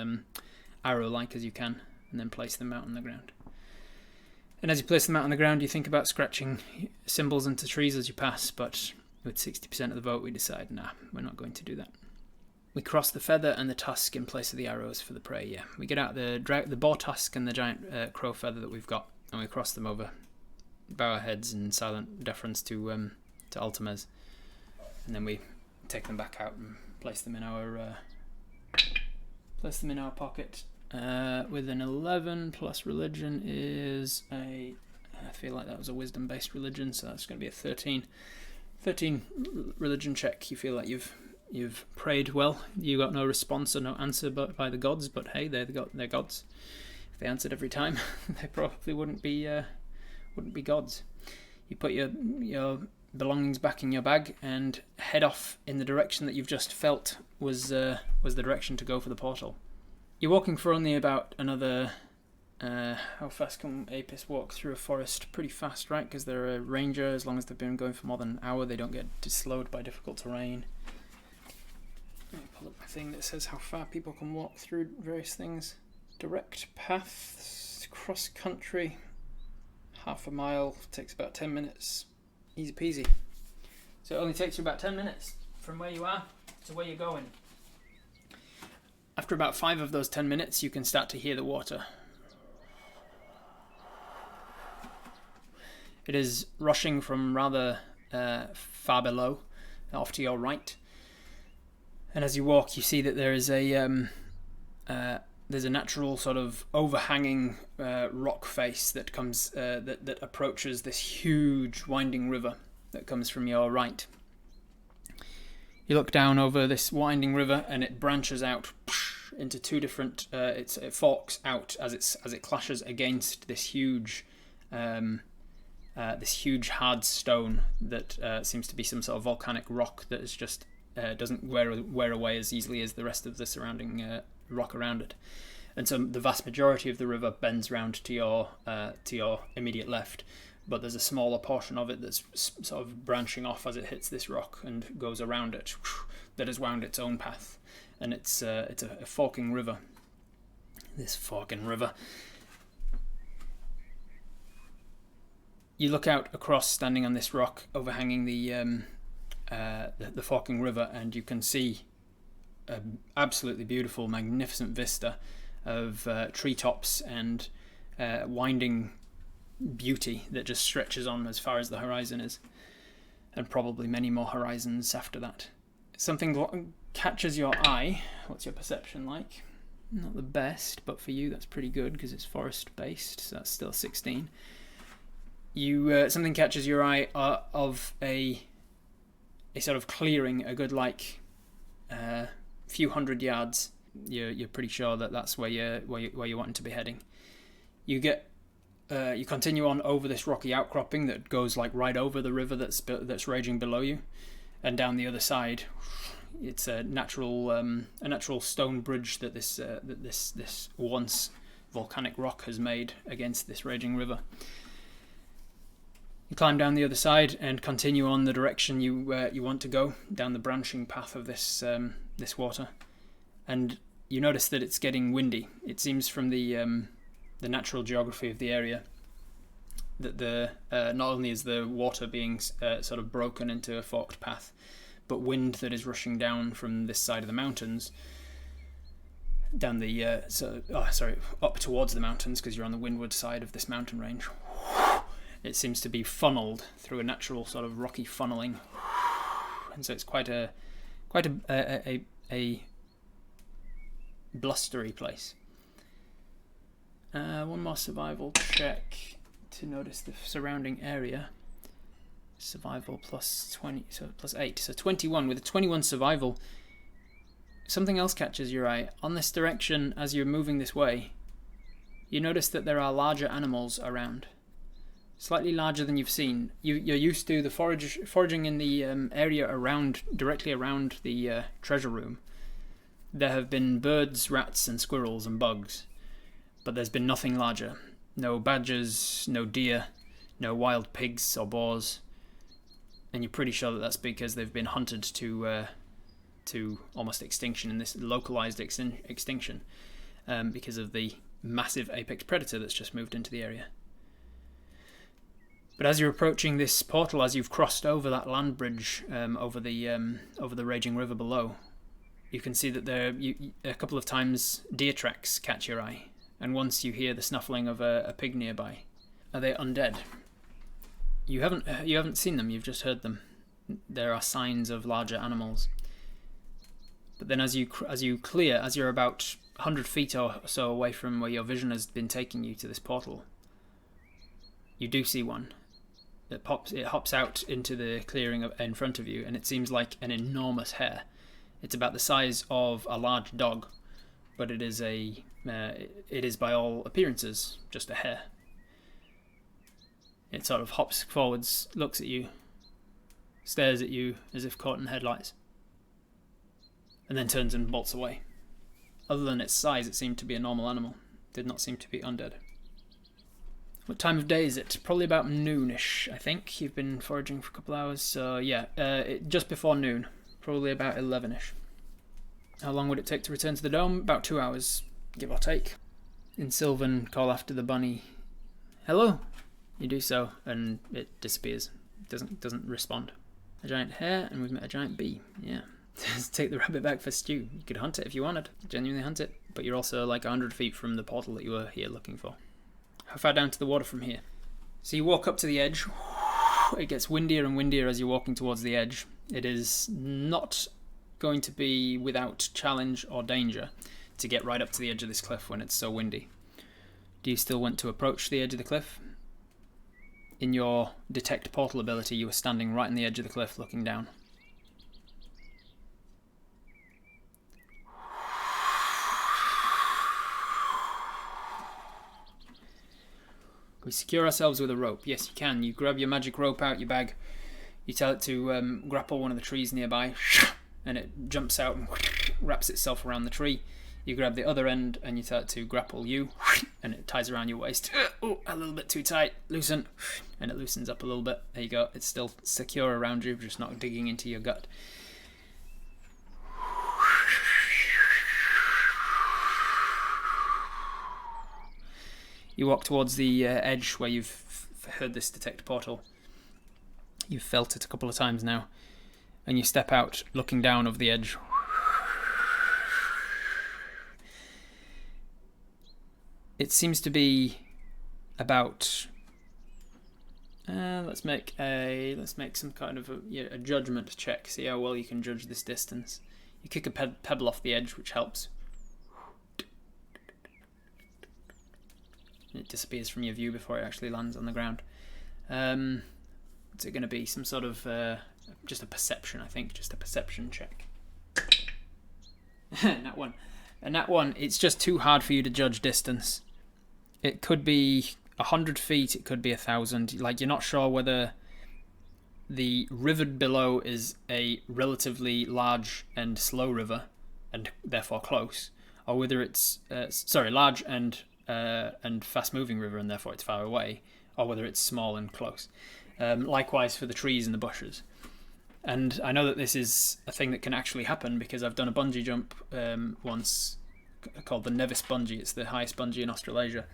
arrow-like as you can, and then place them out on the ground. And as you place them out on the ground, you think about scratching symbols into trees as you pass, but with 60% of the vote, we decide, nah, we're not going to do that. We cross the feather and the tusk in place of the arrows for the prey, yeah. We get out the boar tusk and the giant crow feather that we've got, and we cross them over, bow our heads in silent deference to Altamez, and then we take them back out and place them in our pocket. With an 11 plus religion is I feel like that was a wisdom-based religion, so that's going to be a 13. 13 religion check. You feel like you've prayed well. You got no response or no answer by the gods, but hey, they're gods. If they answered every time, they probably wouldn't be gods. You put your belongings back in your bag and head off in the direction that you've just felt was the direction to go for the portal. You're walking for only about another... how fast can Apis walk through a forest? Pretty fast, right? Because they're a ranger. As long as they've been going for more than an hour, they don't get slowed by difficult terrain. Let me pull up my thing that says how far people can walk through various things. Direct paths, cross country, half a mile, takes about 10 minutes. Easy peasy. So it only takes you about 10 minutes from where you are to where you're going. After about 5 of those 10 minutes, you can start to hear the water. It is rushing from rather far below, off to your right. And as you walk, you see that there is there's a natural sort of overhanging rock face that comes that approaches this huge winding river that comes from your right. You look down over this winding river, and it branches out into two different. It forks out as it clashes against this huge hard stone that seems to be some sort of volcanic rock that is just doesn't wear away as easily as the rest of the surrounding rock around it. And so the vast majority of the river bends round to your immediate left, but there's a smaller portion of it that's sort of branching off as it hits this rock and goes around it, that has wound its own path. And it's a forking river. This forking river. You look out across, standing on this rock overhanging the forking river, and you can see an absolutely beautiful, magnificent vista of treetops and winding beauty that just stretches on as far as the horizon is, and probably many more horizons after that. Something catches your eye. What's your perception like? Not the best, but for you that's pretty good because it's forest based, so that's still 16. You something catches your eye of a sort of clearing, a good few hundred yards. You're pretty sure that that's where you're wanting to be heading. You continue on over this rocky outcropping that goes like right over the river that's raging below you, and down the other side, it's a natural stone bridge that this once volcanic rock has made against this raging river. You climb down the other side and continue on the direction you want to go, down the branching path of this water, and you notice that it's getting windy. It seems from the natural geography of the area that not only is the water being sort of broken into a forked path, but wind that is rushing down from this side of the mountains, down the up towards the mountains, because you're on the windward side of this mountain range. It seems to be funneled through a natural sort of rocky funneling, and so it's quite a blustery place. One more survival check to notice the surrounding area. Survival plus 20, so plus 8, so 21. With a 21 survival, something else catches your eye. On this direction, as you're moving this way, you notice that there are larger animals around. Slightly larger than you've seen. You're used to the foraging in the area directly around the treasure room. There have been birds, rats, and squirrels and bugs, but there's been nothing larger. No badgers, no deer, no wild pigs or boars, and you're pretty sure that that's because they've been hunted to almost extinction, in this localized extinction, because of the massive apex predator that's just moved into the area. But as you're approaching this portal, as you've crossed over that land bridge over the raging river below, you can see that a couple of times deer tracks catch your eye, and once you hear the snuffling of a pig nearby. Are they undead? You haven't seen them. You've just heard them. There are signs of larger animals. But then, as you're about 100 feet or so away from where your vision has been taking you to this portal, you do see one. It hops out into the clearing in front of you, and it seems like an enormous hare. It's about the size of a large dog, but it is by all appearances just a hare. It sort of hops forwards, looks at you, stares at you as if caught in headlights, and then turns and bolts away. Other than its size, it seemed to be a normal animal. It did not seem to be undead. What time of day is it? Probably about noonish, I think. You've been foraging for a couple hours, so yeah, just before noon. Probably about 11ish. How long would it take to return to the dome? About 2 hours, give or take. In Sylvan, call after the bunny. Hello? You do so, and it disappears. It doesn't respond. A giant hare, and we've met a giant bee. Yeah. Take the rabbit back for stew. You could hunt it if you wanted. Genuinely hunt it. But you're also like 100 feet from the portal that you were here looking for. How far down to the water from here? So you walk up to the edge. It gets windier and windier as you're walking towards the edge. It is not going to be without challenge or danger to get right up to the edge of this cliff when it's so windy. Do you still want to approach the edge of the cliff? In your detect portal ability, you were standing right on the edge of the cliff looking down. We secure ourselves with a rope. Yes, you can. You grab your magic rope out your bag. You tell it to grapple one of the trees nearby, and it jumps out and wraps itself around the tree. You grab the other end and you tell it to grapple you, and it ties around your waist. Oh, a little bit too tight. Loosen. And it loosens up a little bit. There you go. It's still secure around you, just not digging into your gut. You walk towards the edge where you've heard this detect portal. You've felt it a couple of times now. And you step out, looking down over the edge. It seems to be about... let's make some kind of a judgment check. See how well you can judge this distance. You kick a pebble off the edge, which helps. It disappears from your view before it actually lands on the ground. What's it going to be? Some sort of just a perception, I think. Just a perception check. Nat 1. And Nat 1, it's just too hard for you to judge distance. It could be 100 feet, it could be 1,000. Like, you're not sure whether the river below is a relatively large and slow river, and therefore close, or whether it's large and fast-moving river, and therefore it's far away, or whether it's small and close. Likewise for the trees and the bushes. And I know that this is a thing that can actually happen because I've done a bungee jump once called the Nevis bungee. It's the highest bungee in Australasia.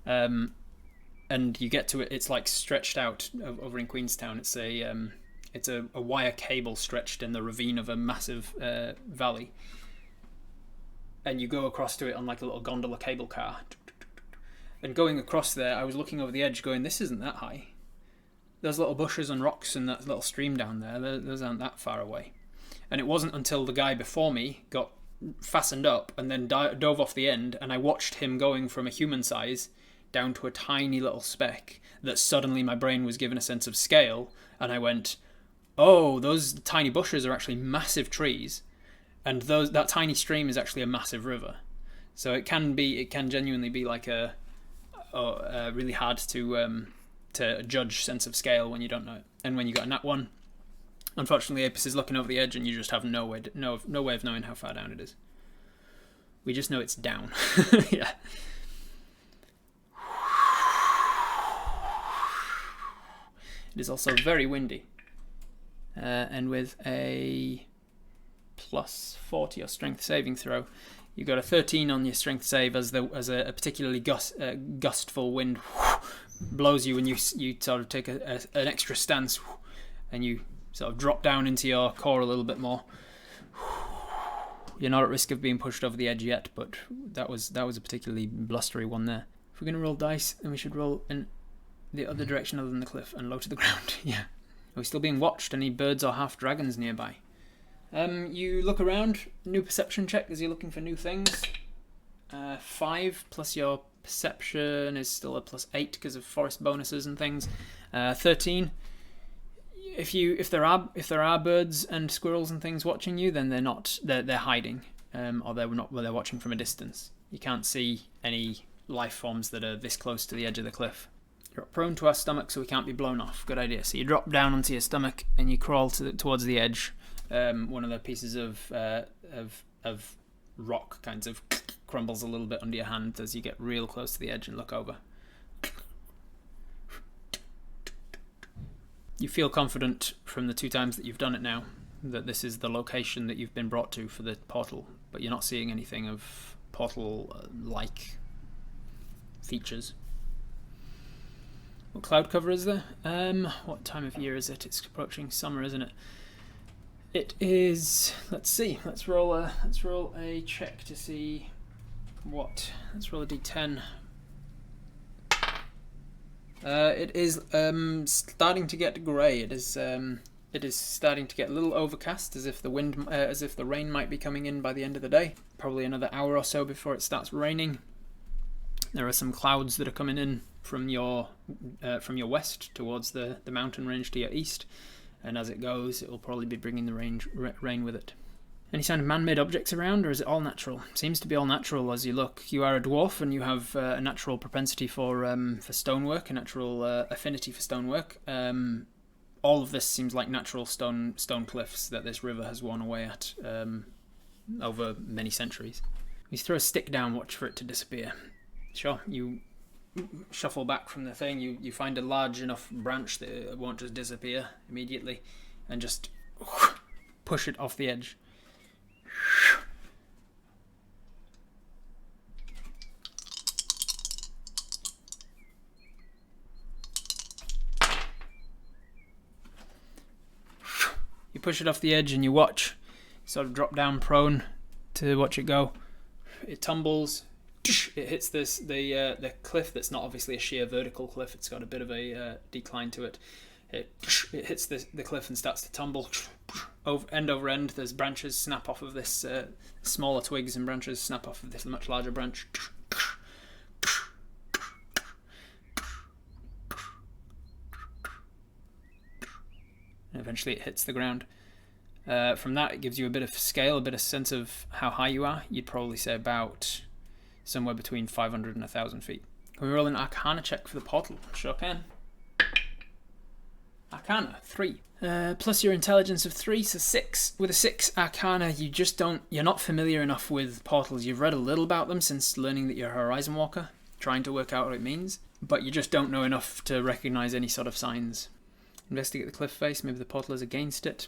And you get to it, it's like stretched out over in Queenstown. It's a wire cable stretched in the ravine of a massive valley. And you go across to it on like a little gondola cable car. And going across there, I was looking over the edge going, this isn't that high. Those little bushes and rocks and that little stream down there, those aren't that far away. And it wasn't until the guy before me got fastened up and then dove off the end, and I watched him going from a human size down to a tiny little speck, that suddenly my brain was given a sense of scale, and I went, oh, those tiny bushes are actually massive trees, and that tiny stream is actually a massive river. So it can genuinely be like a really hard to judge sense of scale when you don't know it. And when you got a Nat 1, unfortunately Apis is looking over the edge and you just have no way of knowing how far down it is. We just know it's down. Yeah. It is also very windy. And with a plus 40 or strength saving throw, you got a 13 on your strength save as a particularly gustful wind blows you, and you sort of take an extra stance, and you sort of drop down into your core a little bit more. You're not at risk of being pushed over the edge yet, but that was a particularly blustery one there. If we're going to roll dice, then we should roll in the other direction other than the cliff and low to the ground. Yeah. Are we still being watched? Any birds or half dragons nearby? You look around. New perception check as you're looking for new things. 5 plus your perception is still a plus 8 because of forest bonuses and things. 13. If there are birds and squirrels and things watching you, then they're hiding, or they're watching from a distance. You can't see any life forms that are this close to the edge of the cliff. You're prone to our stomach, so we can't be blown off. Good idea. So you drop down onto your stomach and you crawl towards the edge. One of the pieces of rock kinds of crumbles a little bit under your hand as you get real close to the edge and look over. You feel confident from the 2 times that you've done it now that this is the location that you've been brought to for the portal, but you're not seeing anything of portal-like features. What cloud cover is there? What time of year is it? It's approaching summer, isn't it? It is. Let's see. Let's roll a check to see what. Let's roll a d10. It is starting to get grey. It is starting to get a little overcast, as if the rain might be coming in by the end of the day. Probably another hour or so before it starts raining. There are some clouds that are coming in from your west towards the mountain range to your east, and as it goes, it will probably be bringing the rain with it. Any sign of man-made objects around, or is it all natural? Seems to be all natural as you look. You are a dwarf, and you have a natural propensity for stonework, a natural affinity for stonework. All of this seems like natural stone cliffs that this river has worn away at over many centuries. You throw a stick down, watch for it to disappear. Sure, you shuffle back from the thing. You find a large enough branch that it won't just disappear immediately, and just push it off the edge. You push it off the edge and you watch. You sort of drop down prone to watch it go. It tumbles. It hits the cliff that's not obviously a sheer vertical cliff. It's got a bit of a decline to it. It hits the cliff and starts to tumble. End over end, there's branches snap off of this, smaller twigs and branches snap off of this much larger branch. And eventually it hits the ground. From that, it gives you a bit of scale, a bit of sense of how high you are. You'd probably say about somewhere between 500 and 1,000 feet. Can we roll an Arcana check for the portal? Sure can. Arcana, 3. Plus your intelligence of 3, so 6. With a 6 Arcana, you're not familiar enough with portals. You've read a little about them since learning that you're a Horizon Walker, trying to work out what it means, but you just don't know enough to recognize any sort of signs. Investigate the cliff face, maybe the portal is against it.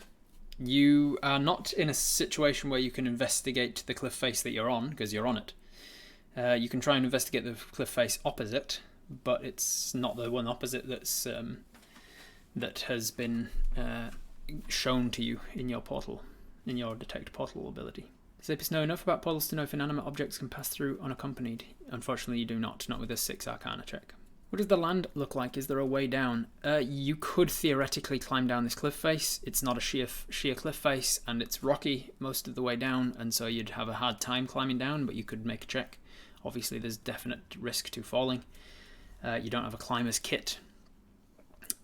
You are not in a situation where you can investigate the cliff face that you're on, because you're on it. You can try and investigate the cliff face opposite, but it's not the one opposite that has been shown to you in your portal, in your detect portal ability. Does Apis know enough about portals to know if inanimate objects can pass through unaccompanied? Unfortunately, you do not with a 6 Arcana check. What does the land look like? Is there a way down? You could theoretically climb down this cliff face. It's not a sheer cliff face, and it's rocky most of the way down, and so you'd have a hard time climbing down, but you could make a check. Obviously, there's definite risk to falling. You don't have a climber's kit.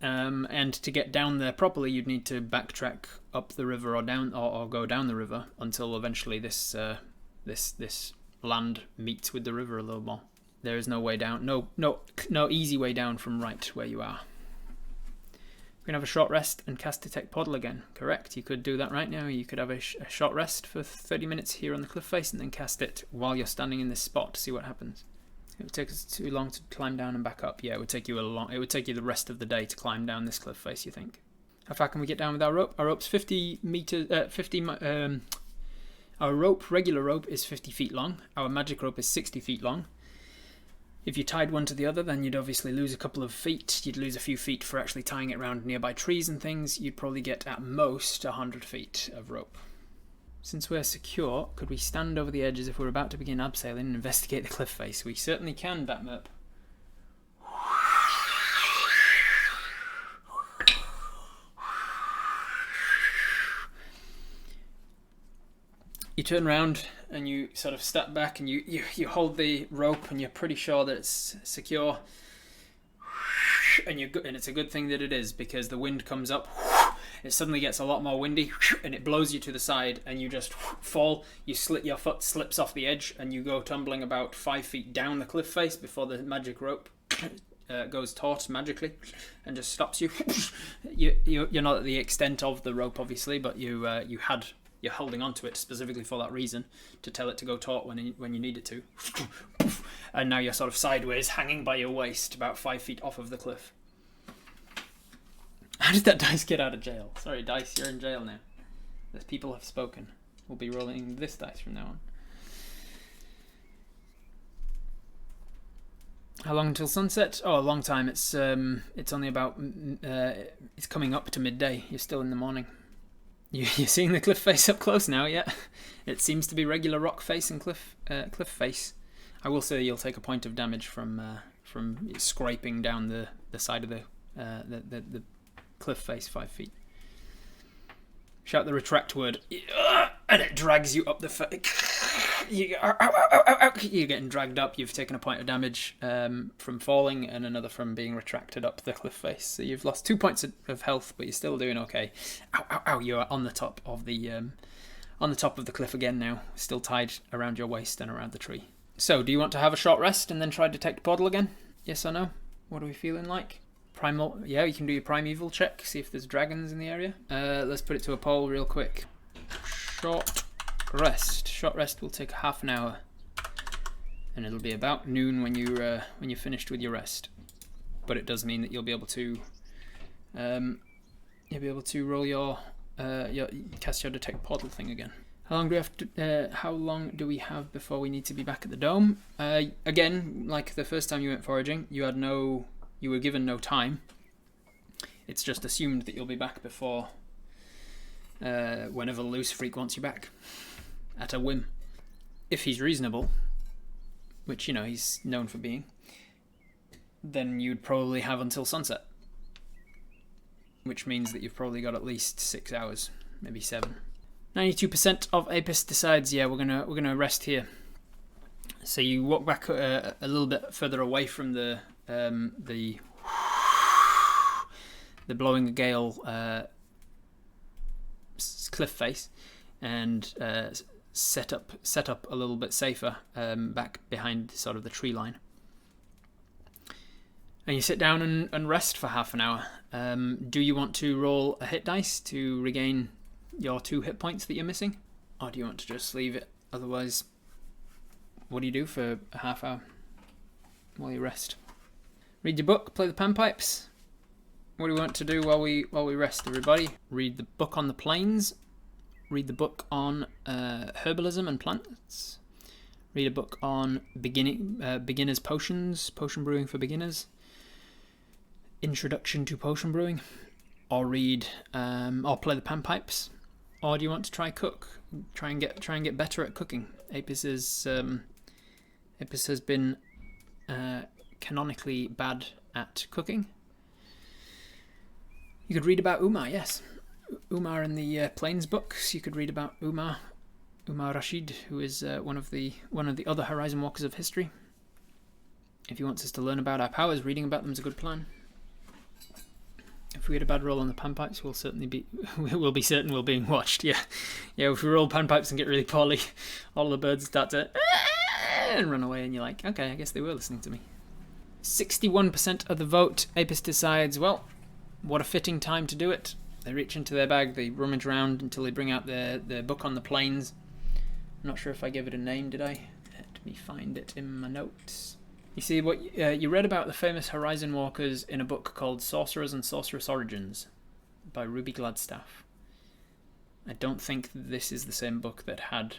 And to get down there properly, you'd need to backtrack up the river or go down the river until eventually this land meets with the river a little more. There is no way down, no easy way down from right where you are. We can have a short rest and cast Detect Portal again. Correct, you could do that right now. You could have a short rest for 30 minutes here on the cliff face and then cast it while you're standing in this spot to see what happens. It would take us too long to climb down and back up. Yeah, it would take you the rest of the day to climb down this cliff face, you think? How far can we get down with our rope? Our rope's 50 meters. Our regular rope is 50 feet long. Our magic rope is 60 feet long. If you tied one to the other, then you'd obviously lose a couple of feet. You'd lose a few feet for actually tying it around nearby trees and things. You'd probably get at most 100 feet of rope. Since we're secure, could we stand over the edge as if we're about to begin abseiling and investigate the cliff face? We certainly can, Batmerp. You turn around and you sort of step back and you hold the rope and you're pretty sure that it's secure. And it's a good thing that it is, because the wind comes up, it suddenly gets a lot more windy, and it blows you to the side, and you just fall. Your foot slips off the edge, and you go tumbling about 5 feet down the cliff face before the magic rope goes taut magically and just stops you. You're not at the extent of the rope, obviously, but you're holding onto it specifically for that reason, to tell it to go taut when you need it to. And now you're sort of sideways, hanging by your waist, about 5 feet off of the cliff. How did that dice get out of jail? Sorry, dice, you're in jail now. The people have spoken. We'll be rolling this dice from now on. How long until sunset? Oh, a long time. It's only about... it's coming up to midday. You're still in the morning. You're seeing the cliff face up close now, yeah? It seems to be regular rock face and cliff face. I will say you'll take a point of damage from scraping down the side of the cliff face 5 feet. Shout the retract word, and it drags you up the you're getting dragged up. You've taken a point of damage from falling and another from being retracted up the cliff face. So you've lost 2 points of health, but you're still doing okay. Ow, ow, ow! You're on the top of the cliff again now, still tied around your waist and around the tree. So, do you want to have a short rest and then try Detect Portal again? Yes or no? What are we feeling like? Primal, yeah, you can do your primeval check, see if there's dragons in the area. Let's put it to a poll real quick. Short rest. Short rest will take half an hour, and it'll be about noon when you're finished with your rest. But it does mean that you'll be able to roll your cast your Detect Portal thing again. How long do we have before we need to be back at the dome? Again, like the first time you went foraging, you were given no time. It's just assumed that you'll be back before whenever the loose freak wants you back, at a whim. If he's reasonable, which he's known for being, then you'd probably have until sunset, which means that you've probably got at least 6 hours, maybe 7. 92% of Apis decides, yeah, we're gonna rest here. So you walk back a little bit further away from the blowing gale cliff face and set up a little bit safer back behind sort of the tree line. And you sit down and rest for half an hour. Do you want to roll a hit dice to regain your 2 hit points that you're missing? Or do you want to just leave it? Otherwise, what do you do for a half hour while you rest? Read your book, play the panpipes. What do we want to do while we rest, everybody? Read the book on the plains. Read the book on herbalism and plants. Read a book on beginners potions, potion brewing for beginners. Introduction to potion brewing. Or read or play the panpipes. Or do you want to try cook? Try and get better at cooking. Apis has been canonically bad at cooking. You could read about Umar, yes. Umar in the Plains books. You could read about Umar Rashid, who is one of the other Horizon Walkers of history. If you want us to learn about our powers, reading about them is a good plan. If we get a bad roll on the panpipes, we'll be certain we're being watched. Yeah. If we roll panpipes and get really poorly, all the birds start to and run away, and you're like, okay, I guess they were listening to me. 61% of the vote. Apis decides, well, what a fitting time to do it. They reach into their bag, they rummage around until they bring out their book on the plains. I'm not sure if I gave it a name, did I? Let me find it in my notes. You see, what you read about the famous Horizon Walkers in a book called Sorcerers and Sorceress Origins by Ruby Gladstaff. I don't think this is the same book that had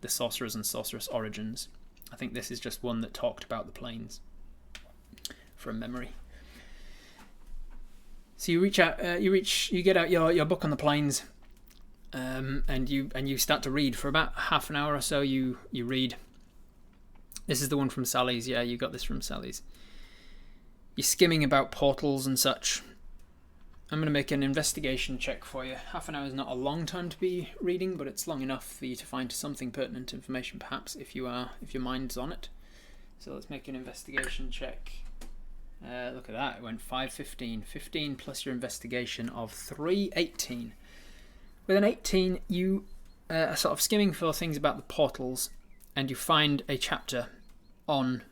the Sorcerers and Sorceress Origins. I think this is just one that talked about the plains from memory. So you get out your book on the plains, and you start to read for about half an hour or so. You read. This is the one from Sally's. Yeah, you got this from Sally's. You're skimming about portals and such. I'm going to make an investigation check for you. Half an hour is not a long time to be reading, but it's long enough for you to find something pertinent information, perhaps, if your mind's on it. So let's make an investigation check. Look at that, it went 5-15. 15 plus your investigation of 3-18. With an 18, you are sort of skimming for things about the portals, and you find a chapter on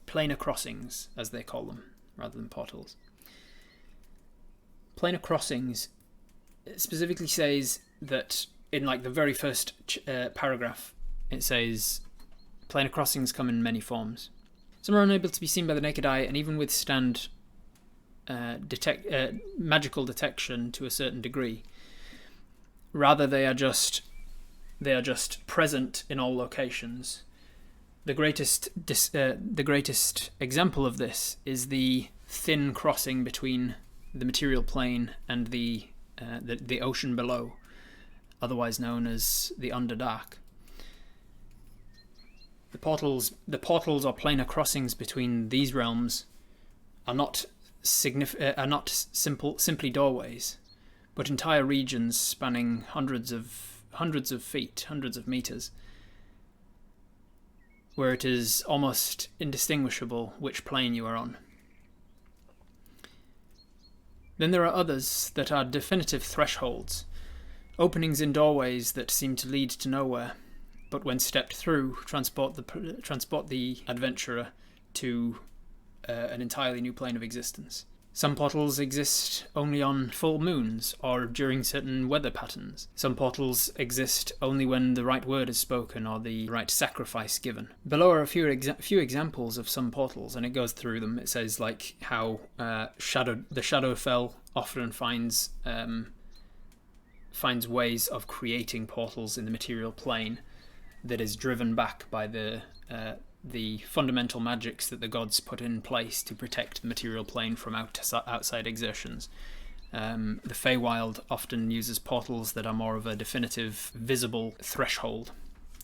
planar crossings, as they call them, rather than portals. Planar crossings specifically says that in like the very first paragraph, it says planar crossings come in many forms. Some are unable to be seen by the naked eye and even withstand magical detection to a certain degree. Rather, they are just present in all locations. The greatest example of this is the thin crossing between the material plane and the ocean below, otherwise known as the Underdark. The portals or planar crossings between these realms are not simply doorways, but entire regions spanning hundreds of feet, hundreds of meters, where it is almost indistinguishable which plane you are on. Then there are others that are definitive thresholds, openings in doorways that seem to lead to nowhere, but when stepped through, transport the adventurer to an entirely new plane of existence. Some portals exist only on full moons or during certain weather patterns. Some portals exist only when the right word is spoken or the right sacrifice given. Below are a few examples of some portals, and it goes through them. It says like how the Shadowfell often finds ways of creating portals in the material plane that is driven back by the fundamental magics that the gods put in place to protect the material plane from outside exertions. The Feywild often uses portals that are more of a definitive, visible threshold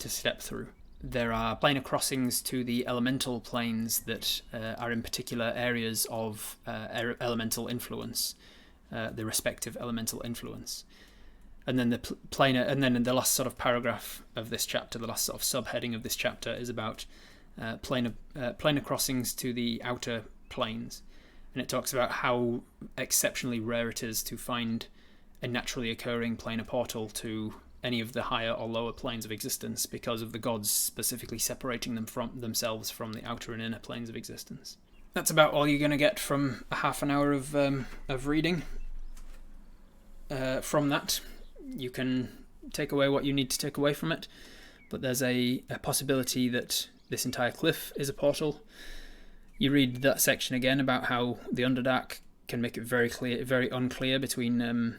to step through. There are planar crossings to the elemental planes that are in particular areas of elemental influence, the respective elemental influence. And then and then in the last sort of paragraph of this chapter, the last sort of subheading of this chapter is about planar crossings to the outer planes, and it talks about how exceptionally rare it is to find a naturally occurring planar portal to any of the higher or lower planes of existence, because of the gods specifically separating themselves from the outer and inner planes of existence. That's about all you're going to get from a half an hour of reading. From that, you can take away what you need to take away from it, but there's a possibility that this entire cliff is a portal. You read that section again about how the Underdark can make it very unclear between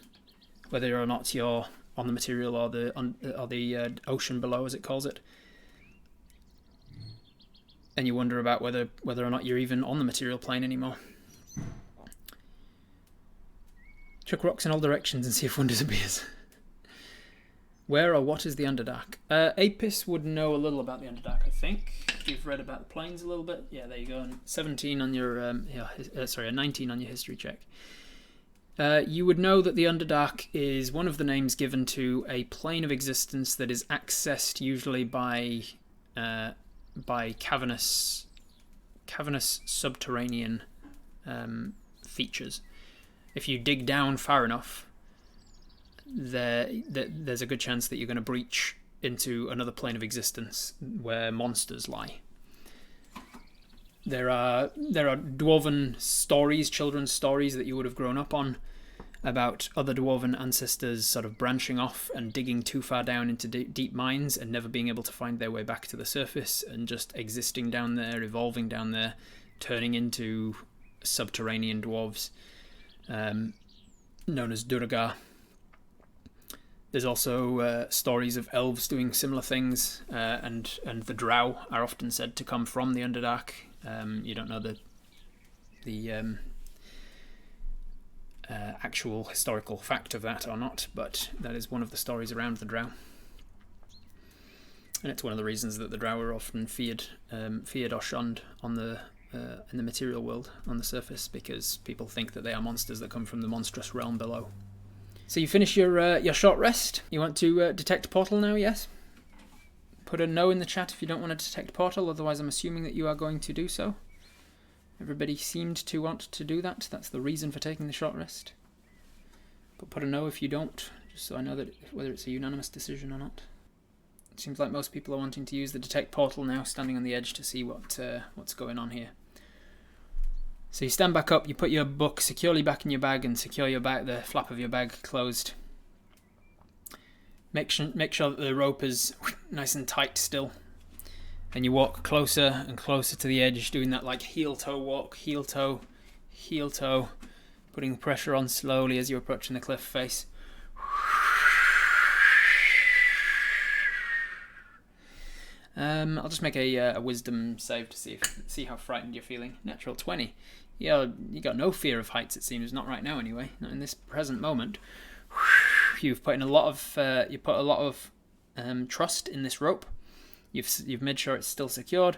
whether or not you're on the material or the ocean below, as it calls it, and you wonder about whether or not you're even on the material plane anymore. Chuck rocks in all directions and see if one disappears. Where or what is the Underdark? Apis would know a little about the Underdark, I think. You've read about the planes a little bit. Yeah, there you go. 17 on your a 19 on your history check. You would know that the Underdark is one of the names given to a plane of existence that is accessed usually by cavernous subterranean features. If you dig down far enough, there's a good chance that you're going to breach into another plane of existence where monsters lie. There are dwarven stories, children's stories that you would have grown up on, about other dwarven ancestors sort of branching off and digging too far down into deep mines and never being able to find their way back to the surface, and just existing down there, evolving down there, turning into subterranean dwarves, known as Durgar. There's also stories of elves doing similar things, and the drow are often said to come from the Underdark. You don't know the actual historical fact of that or not, but that is one of the stories around the drow. And it's one of the reasons that the drow are often feared or shunned on in the material world, on the surface, because people think that they are monsters that come from the monstrous realm below. So you finish your short rest. You want to detect portal now, yes? Put a no in the chat if you don't want to detect portal, otherwise I'm assuming that you are going to do so. Everybody seemed to want to do that. That's the reason for taking the short rest. But put a no if you don't, just so I know that whether it's a unanimous decision or not. It seems like most people are wanting to use the detect portal now, standing on the edge to see what's going on here. So you stand back up, you put your book securely back in your bag and secure the flap of your bag closed. Make sure that the rope is nice and tight still. And you walk closer and closer to the edge, doing that like heel-toe walk, heel-toe, heel-toe, putting the pressure on slowly as you're approaching the cliff face. I'll just make a wisdom save to see how frightened you're feeling. Natural 20. Yeah, you got no fear of heights, it seems. Not right now, anyway. Not in this present moment. You've put a lot of trust in this rope. You've made sure it's still secured.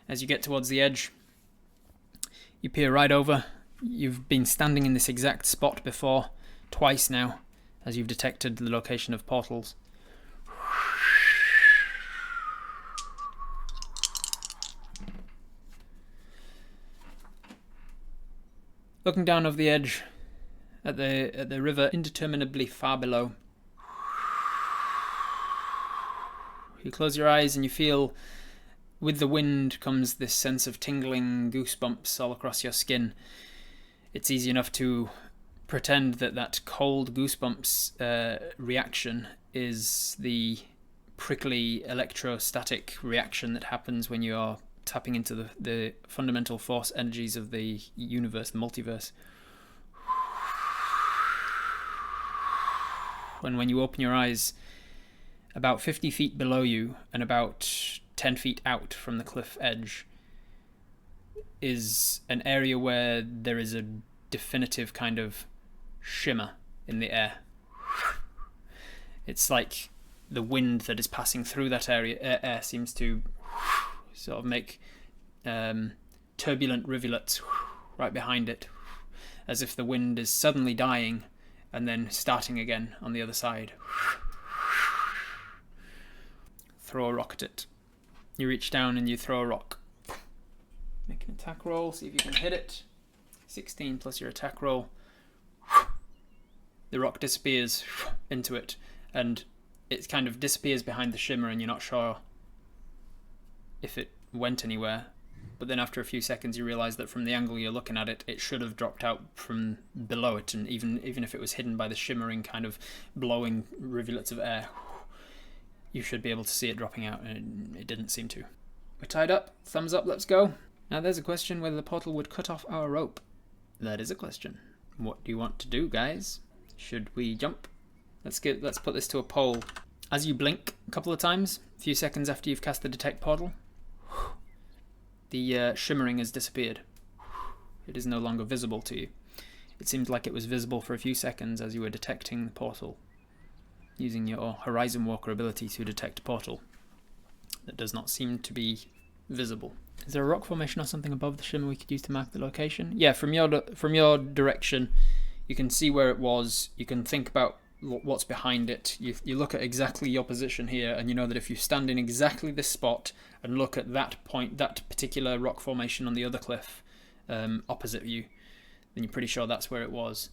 As you get towards the edge, you peer right over. You've been standing in this exact spot before, twice now, as you've detected the location of portals. Looking down over the edge at the river indeterminably far below, you close your eyes and you feel, with the wind comes this sense of tingling goosebumps all across your skin. It's easy enough to pretend that cold goosebumps reaction is the prickly electrostatic reaction that happens when you're tapping into the fundamental force energies of the universe, the multiverse. And when you open your eyes, about 50 feet below you and about 10 feet out from the cliff edge is an area where there is a definitive kind of shimmer in the air. It's like the wind that is passing through that air seems to sort of make turbulent rivulets right behind it, as if the wind is suddenly dying and then starting again on the other side. Throw a rock at it. You reach down and you throw a rock. Make an attack roll, see if you can hit it. 16 plus your attack roll. The rock disappears into it, and it kind of disappears behind the shimmer, and you're not sure if it went anywhere. But then after a few seconds you realise that from the angle you're looking at it, it should have dropped out from below it, and even if it was hidden by the shimmering kind of blowing rivulets of air, you should be able to see it dropping out, and it didn't seem to. We're tied up, thumbs up, let's go. Now there's a question whether the portal would cut off our rope. That is a question. What do you want to do, guys? Should we jump? Let's put this to a poll. As you blink a couple of times, a few seconds after you've cast the detect portal, the shimmering has disappeared. It is no longer visible to you. It seemed like it was visible for a few seconds as you were detecting the portal, using your Horizon Walker ability to detect a portal that does not seem to be visible. Is there a rock formation or something above the shimmer we could use to mark the location? Yeah, from your direction, you can see where it was. You can think about what's behind it. You look at exactly your position here, and you know that if you stand in exactly this spot and look at that point, that particular rock formation on the other cliff opposite you, then you're pretty sure that's where it was.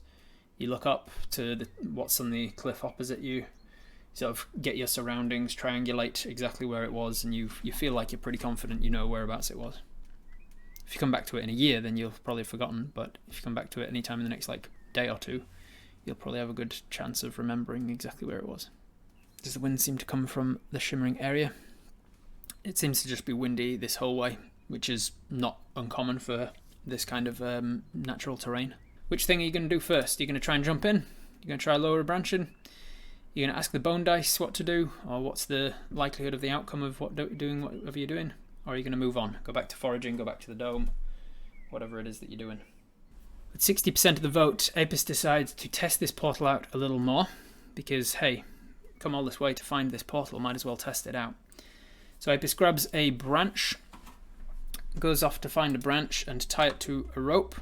You look up to what's on the cliff opposite you, sort of get your surroundings, triangulate exactly where it was, and you feel like you're pretty confident you know whereabouts it was. If you come back to it in a year, then you'll probably have forgotten, but if you come back to it any time in the next day or two, you'll probably have a good chance of remembering exactly where it was. Does the wind seem to come from the shimmering area? It seems to just be windy this whole way, which is not uncommon for this kind of natural terrain. Which thing are you going to do first? Are you going to try and jump in? You're going to try lower branching? You're going to ask the bone dice what to do, or what's the likelihood of the outcome of doing whatever you're doing? Or are you going to move on? Go back to foraging, go back to the dome, whatever it is that you're doing. With 60% of the vote, Apis decides to test this portal out a little more, because, hey, come all this way to find this portal, might as well test it out. So Apis grabs a branch, goes off to find a branch and tie it to a rope.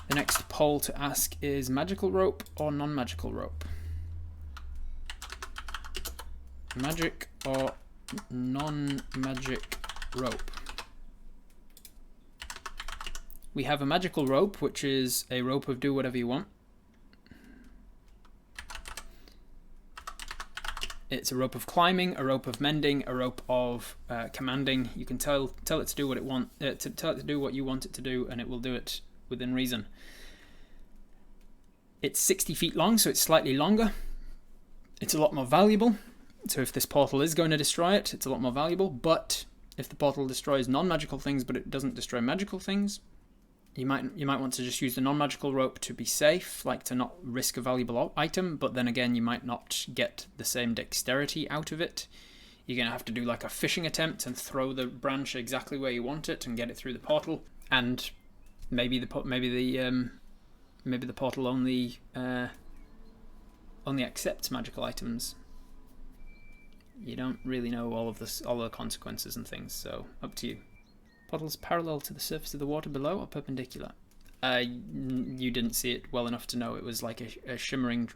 The next poll to ask is magical rope or non-magical rope? Magic or non-magic rope? We have a magical rope, which is a rope of do whatever you want. It's a rope of climbing, a rope of mending, a rope of commanding. You can tell it to do what tell it to do what you want it to do, and it will do it within reason. It's 60 feet long, so it's slightly longer. It's a lot more valuable. So if this portal is going to destroy it, it's a lot more valuable. But if the portal destroys non-magical things, but it doesn't destroy magical things, you might want to just use the non-magical rope to be safe, like to not risk a valuable item. But then again, you might not get the same dexterity out of it. You're going to have to do like a fishing attempt and throw the branch exactly where you want it and get it through the portal. And maybe the portal only accepts magical items. You don't really know all the consequences and things, so up to you. Portals parallel to the surface of the water below or perpendicular? You didn't see it well enough to know it was like a shimmering,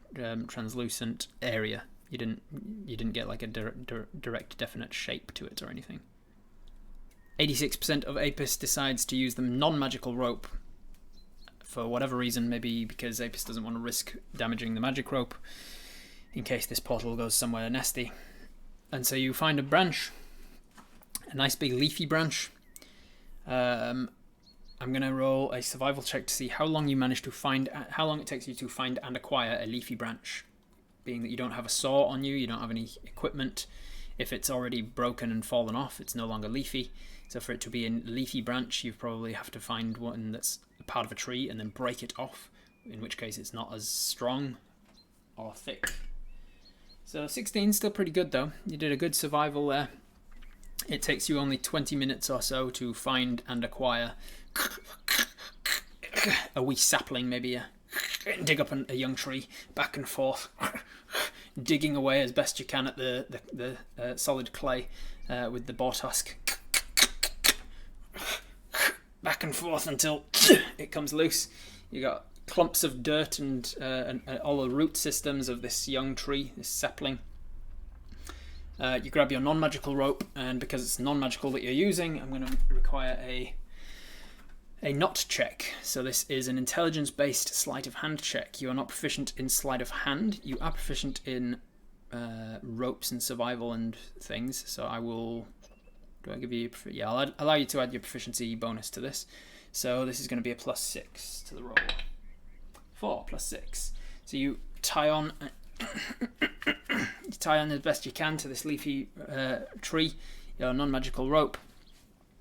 translucent area. You didn't get like a direct, definite shape to it or anything. 86% of Apis decides to use the non-magical rope for whatever reason, maybe because Apis doesn't want to risk damaging the magic rope in case this portal goes somewhere nasty. And so you find a branch, a nice big leafy branch. I'm going to roll a survival check to see how long it takes you to find and acquire a leafy branch. Being that you don't have a saw on you, you don't have any equipment. If it's already broken and fallen off, it's no longer leafy. So for it to be a leafy branch, you probably have to find one that's a part of a tree and then break it off, in which case it's not as strong or thick. So 16 still pretty good though. You did a good survival there. It takes you only 20 minutes or so to find and acquire a wee sapling, maybe dig up a young tree, back and forth, digging away as best you can at the solid clay with the boar tusk. Back and forth until it comes loose. You got clumps of dirt and all the root systems of this young tree, this sapling. You grab your non-magical rope, and because it's non-magical that you're using, I'm going to require a a not check. So this is an intelligence-based sleight of hand check. You are not proficient in sleight of hand. You are proficient in ropes and survival and things. So I will... Do I give you... Yeah, I'll allow you to add your proficiency bonus to this. So this is going to be a +6 to the roll. 4 + 6. So you tie on... you tie on as best you can to this leafy tree, your non-magical rope.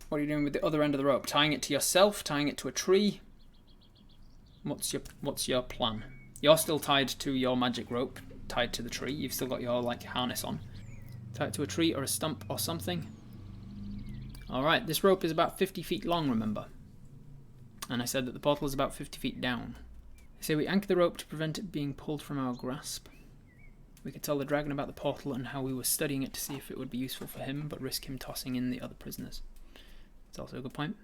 What are you doing with the other end of the rope? Tying it to yourself? Tying it to a tree? What's your plan? You're still tied to your magic rope, tied to the tree. You've still got your harness on. Tie it to a tree or a stump or something. Alright, this rope is about 50 feet long, remember. And I said that the portal is about 50 feet down. I say we anchor the rope to prevent it being pulled from our grasp. We could tell the dragon about the portal and how we were studying it to see if it would be useful for him, but risk him tossing in the other prisoners. That's also a good point.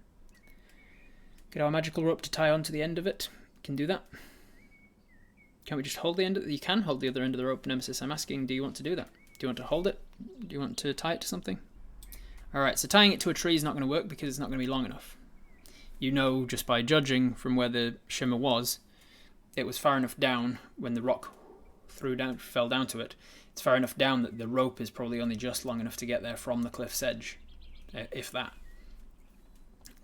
Get our magical rope to tie onto the end of it. Can do that. Can't we just hold the end of it? You can hold the other end of the rope, Nemesis. I'm asking, do you want to do that? Do you want to hold it? Do you want to tie it to something? Alright, so tying it to a tree is not going to work because it's not going to be long enough. You know, just by judging from where the shimmer was, it was far enough down when the rock fell down to it. It's far enough down that the rope is probably only just long enough to get there from the cliff's edge, if that.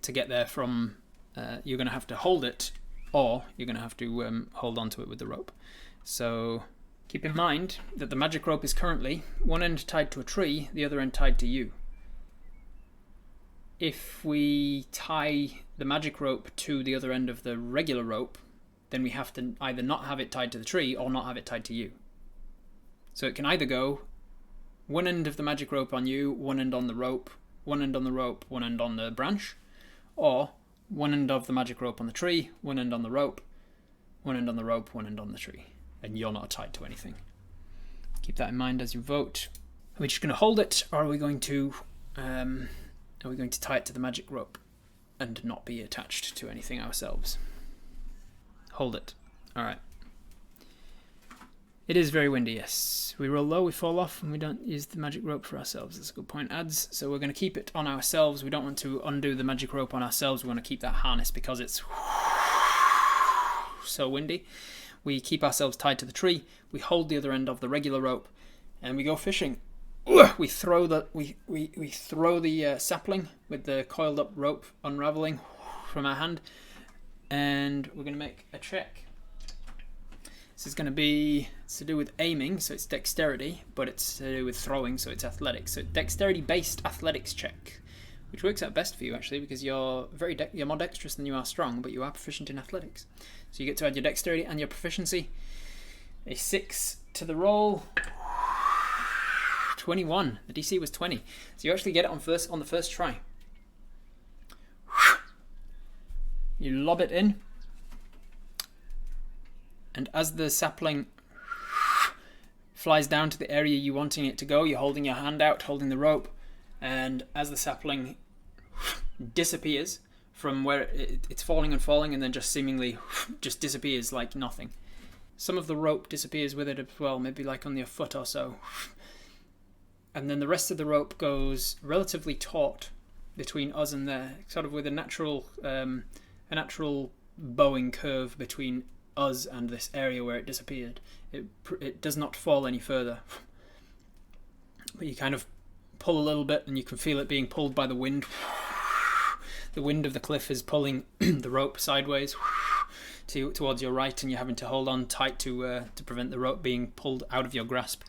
To get there from, you're going to have to hold it, or you're going to have to hold onto it with the rope. So keep in mind that the magic rope is currently one end tied to a tree, the other end tied to you. If we tie the magic rope to the other end of the regular rope, then we have to either not have it tied to the tree or not have it tied to you. So it can either go one end of the magic rope on you, one end on the rope, one end on the rope, one end on the branch, or one end of the magic rope on the tree, one end on the rope, one end on the rope, one end on the tree. And you're not tied to anything. Keep that in mind as you vote. Are we just going to hold it, or are we going to tie it to the magic rope and not be attached to anything ourselves? Hold it. Alright. It is very windy, yes. We roll low, we fall off, and we don't use the magic rope for ourselves. That's a good point, Ads. So we're going to keep it on ourselves. We don't want to undo the magic rope on ourselves. We want to keep that harness because it's so windy. We keep ourselves tied to the tree. We hold the other end of the regular rope, and we go fishing. We throw the sapling with the coiled up rope unraveling from our hand, and we're going to make a check. This is going to be, it's to do with aiming, so it's dexterity, but it's to do with throwing, so it's athletics. So dexterity-based athletics check, which works out best for you actually, because you're you're more dexterous than you are strong, but you are proficient in athletics. So you get to add your dexterity and your proficiency. A 6 to the roll. 21. The DC was 20. So you actually get it on the first try. You lob it in. And as the sapling flies down to the area you wanting it to go, you're holding your hand out, holding the rope. And as the sapling disappears from where it's falling and falling, and then just seemingly just disappears like nothing. Some of the rope disappears with it as well, maybe like on your foot or so. And then the rest of the rope goes relatively taut between us and there, sort of with a natural bowing curve between us and this area where it disappeared. It does not fall any further. But you kind of pull a little bit and you can feel it being pulled by the wind. The wind of the cliff is pulling the rope sideways towards your right, and you're having to hold on tight to prevent the rope being pulled out of your grasp.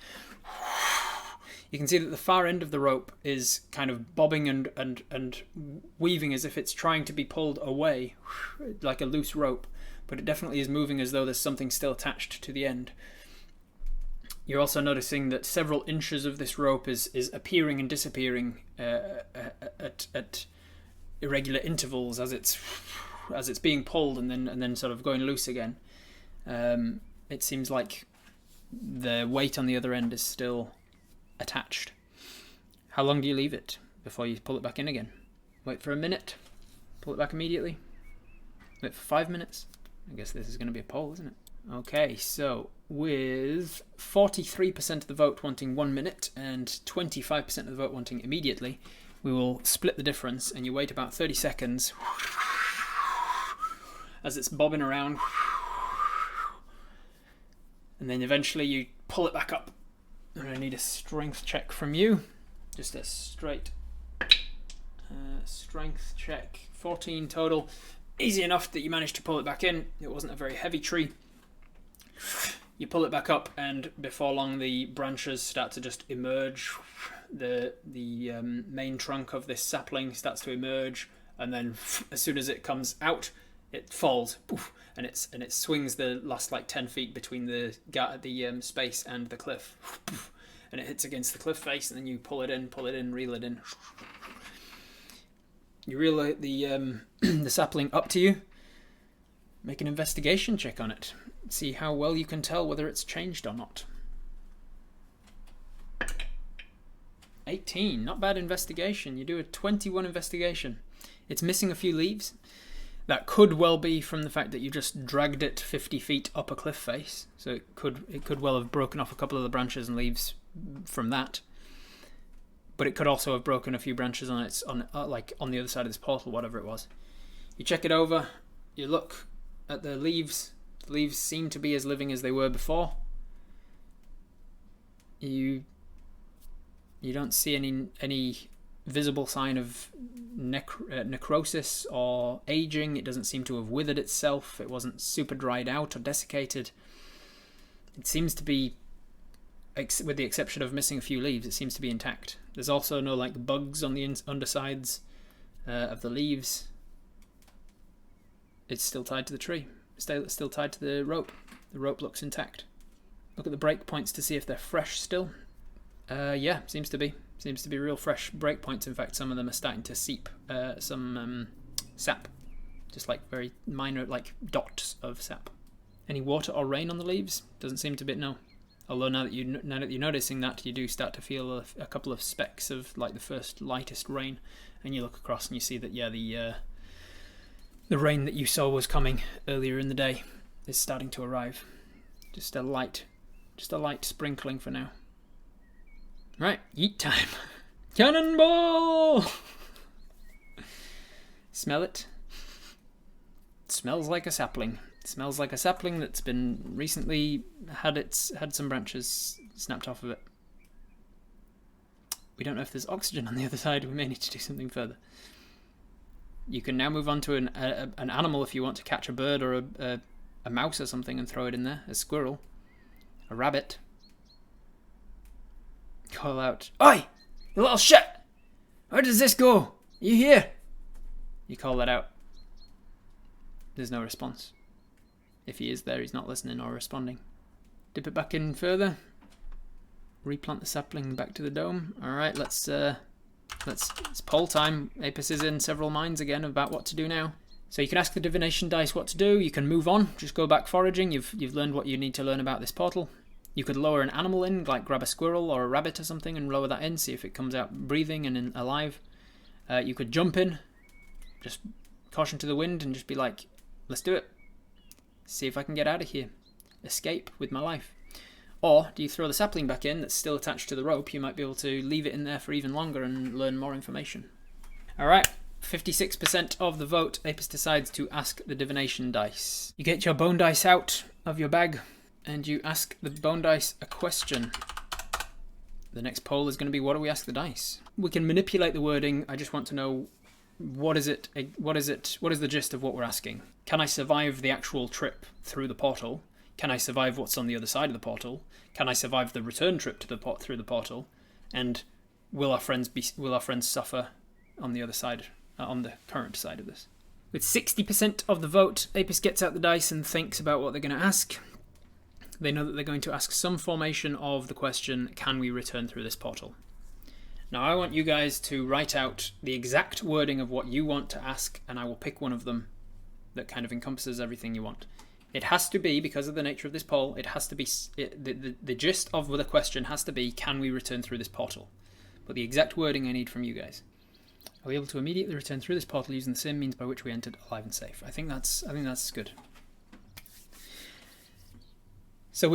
You can see that the far end of the rope is kind of bobbing and weaving as if it's trying to be pulled away, like a loose rope, but it definitely is moving as though there's something still attached to the end. You're also noticing that several inches of this rope is appearing and disappearing at irregular intervals as it's being pulled and then sort of going loose again. It seems like the weight on the other end is still attached. How long do you leave it before you pull it back in again? Wait for a minute, pull it back immediately, wait for 5 minutes. I guess this is going to be a poll, isn't it? Okay, so with 43% of the vote wanting 1 minute and 25% of the vote wanting immediately, we will split the difference, and you wait about 30 seconds as it's bobbing around. And then eventually you pull it back up. And I need a strength check from you. Just a straight strength check. 14 total. Easy enough that you managed to pull it back in. It wasn't a very heavy tree. You pull it back up, and before long the branches start to just emerge. The main trunk of this sapling starts to emerge, and then as soon as it comes out, it falls, and it swings the last like 10 feet between the space and the cliff, and it hits against the cliff face, and then you pull it in, reel it in. You reel the sapling up to you. Make an investigation check on it. See how well you can tell whether it's changed or not. 18, not bad investigation. You do a 21 investigation. It's missing a few leaves. That could well be from the fact that you just dragged it 50 feet up a cliff face. So it could well have broken off a couple of the branches and leaves from that. But it could also have broken a few branches on the other side of this portal, whatever it was. You check it over. You look at the leaves. The leaves seem to be as living as they were before. You don't see any visible sign of necrosis or aging. It doesn't seem to have withered itself. It wasn't super dried out or desiccated. It seems to be, with the exception of missing a few leaves, it seems to be intact. There's also no like bugs on the undersides of the leaves. It's still tied to the tree. It's still tied to the rope. The rope looks intact. Look at the break points to see if they're fresh still. Yeah, seems to be. Seems to be real fresh break points. In fact, some of them are starting to seep some sap. Just like very minor, like dots of sap. Any water or rain on the leaves? Doesn't seem to be, no. Although now that you're noticing that, you do start to feel a couple of specks of like the first lightest rain. And you look across and you see that, yeah, the rain that you saw was coming earlier in the day is starting to arrive. Just a light sprinkling for now. Right, eat time. Cannonball! Smell it. It smells like a sapling. It smells like a sapling that's been recently had some branches snapped off of it. We don't know if there's oxygen on the other side. We may need to do something further. You can now move on to an animal if you want to catch a bird or a mouse or something and throw it in there. A squirrel. A rabbit. Call out, "Oi! You little shit! Where does this go? Are you here?" You call that out. There's no response. If he is there, he's not listening or responding. Dip it back in further. Replant the sapling back to the dome. Alright, it's poll time. Apis is in several minds again about what to do now. So you can ask the divination dice what to do. You can move on. Just go back foraging. You've learned what you need to learn about this portal. You could lower an animal in, like grab a squirrel or a rabbit or something and lower that in, see if it comes out breathing and alive. You could jump in, just caution to the wind and just be like, let's do it. See if I can get out of here. Escape with my life. Or do you throw the sapling back in that's still attached to the rope? You might be able to leave it in there for even longer and learn more information. Alright, 56% of the vote. Apis decides to ask the divination dice. You get your bone dice out of your bag and you ask the bone dice a question. The next poll is going to be, what do we ask the dice? We can manipulate the wording. I just want to know, what is the gist of what we're asking? Can I survive the actual trip through the portal? Can I survive what's on the other side of the portal? Can I survive the return trip to through the portal? And will our friends suffer on the other side, on the current side of this? With 60% of the vote, Apis gets out the dice and thinks about what they're going to ask. They know that they're going to ask some formation of the question, can we return through this portal? Now I want you guys to write out the exact wording of what you want to ask, and I will pick one of them that kind of encompasses everything you want. It has to be, because of the nature of this poll, it has to be, the gist of the question has to be, can we return through this portal? But the exact wording I need from you guys. Are we able to immediately return through this portal using the same means by which we entered, alive and safe? I think that's good. So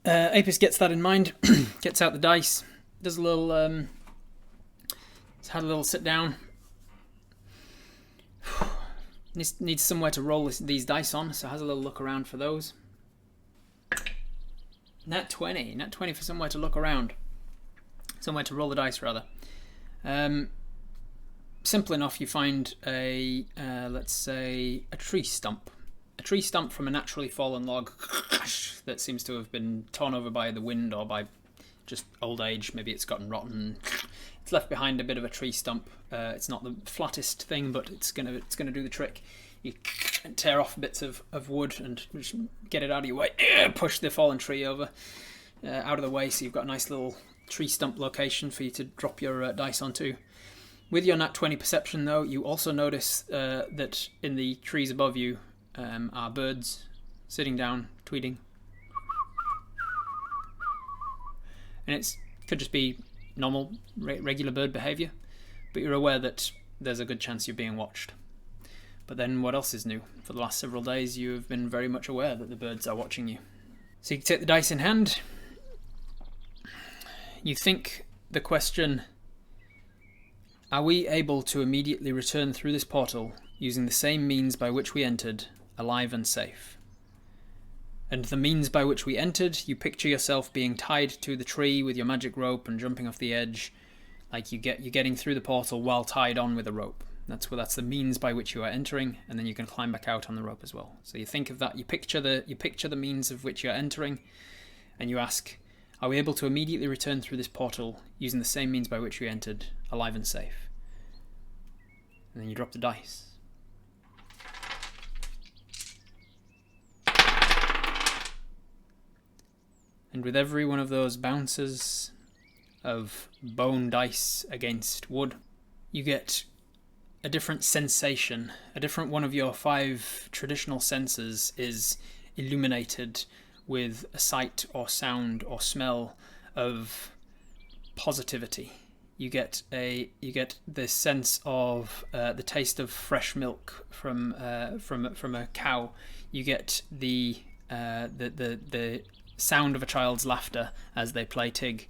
Apis gets that in mind, gets out the dice, does a little, he's had a little sit down. Needs somewhere to roll these dice on, so has a little look around for those. Nat 20. Nat 20 for somewhere to look around. Somewhere to roll the dice, rather. Simple enough, you find a, let's say, a tree stump. A tree stump from a naturally fallen log that seems to have been torn over by the wind or by just old age. Maybe it's gotten rotten. It's left behind a bit of a tree stump. It's not the flattest thing, but it's gonna do the trick. You tear off bits of wood and just get it out of your way. Push the fallen tree over out of the way, so you've got a nice little tree stump location for you to drop your dice onto. With your nat 20 perception, though, you also notice that in the trees above you are birds sitting down, tweeting. And it could just be normal, regular bird behaviour, but you're aware that there's a good chance you're being watched. But then what else is new? For the last several days, you've been very much aware that the birds are watching you. So you can take the dice in hand. You think the question, are we able to immediately return through this portal using the same means by which we entered, alive and safe? And the means by which we entered, you picture yourself being tied to the tree with your magic rope and jumping off the edge, like you're getting through the portal while tied on with a rope. That's the means by which you are entering, and then you can climb back out on the rope as well. So you think of that, you picture the means of which you're entering, and you ask, are we able to immediately return through this portal using the same means by which we entered, alive and safe? And then you drop the dice. And with every one of those bounces of bone dice against wood, you get a different sensation. A different one of your 5 traditional senses is illuminated with a sight or sound or smell of positivity. You get this sense of the taste of fresh milk from a cow. You get the sound of a child's laughter as they play tig,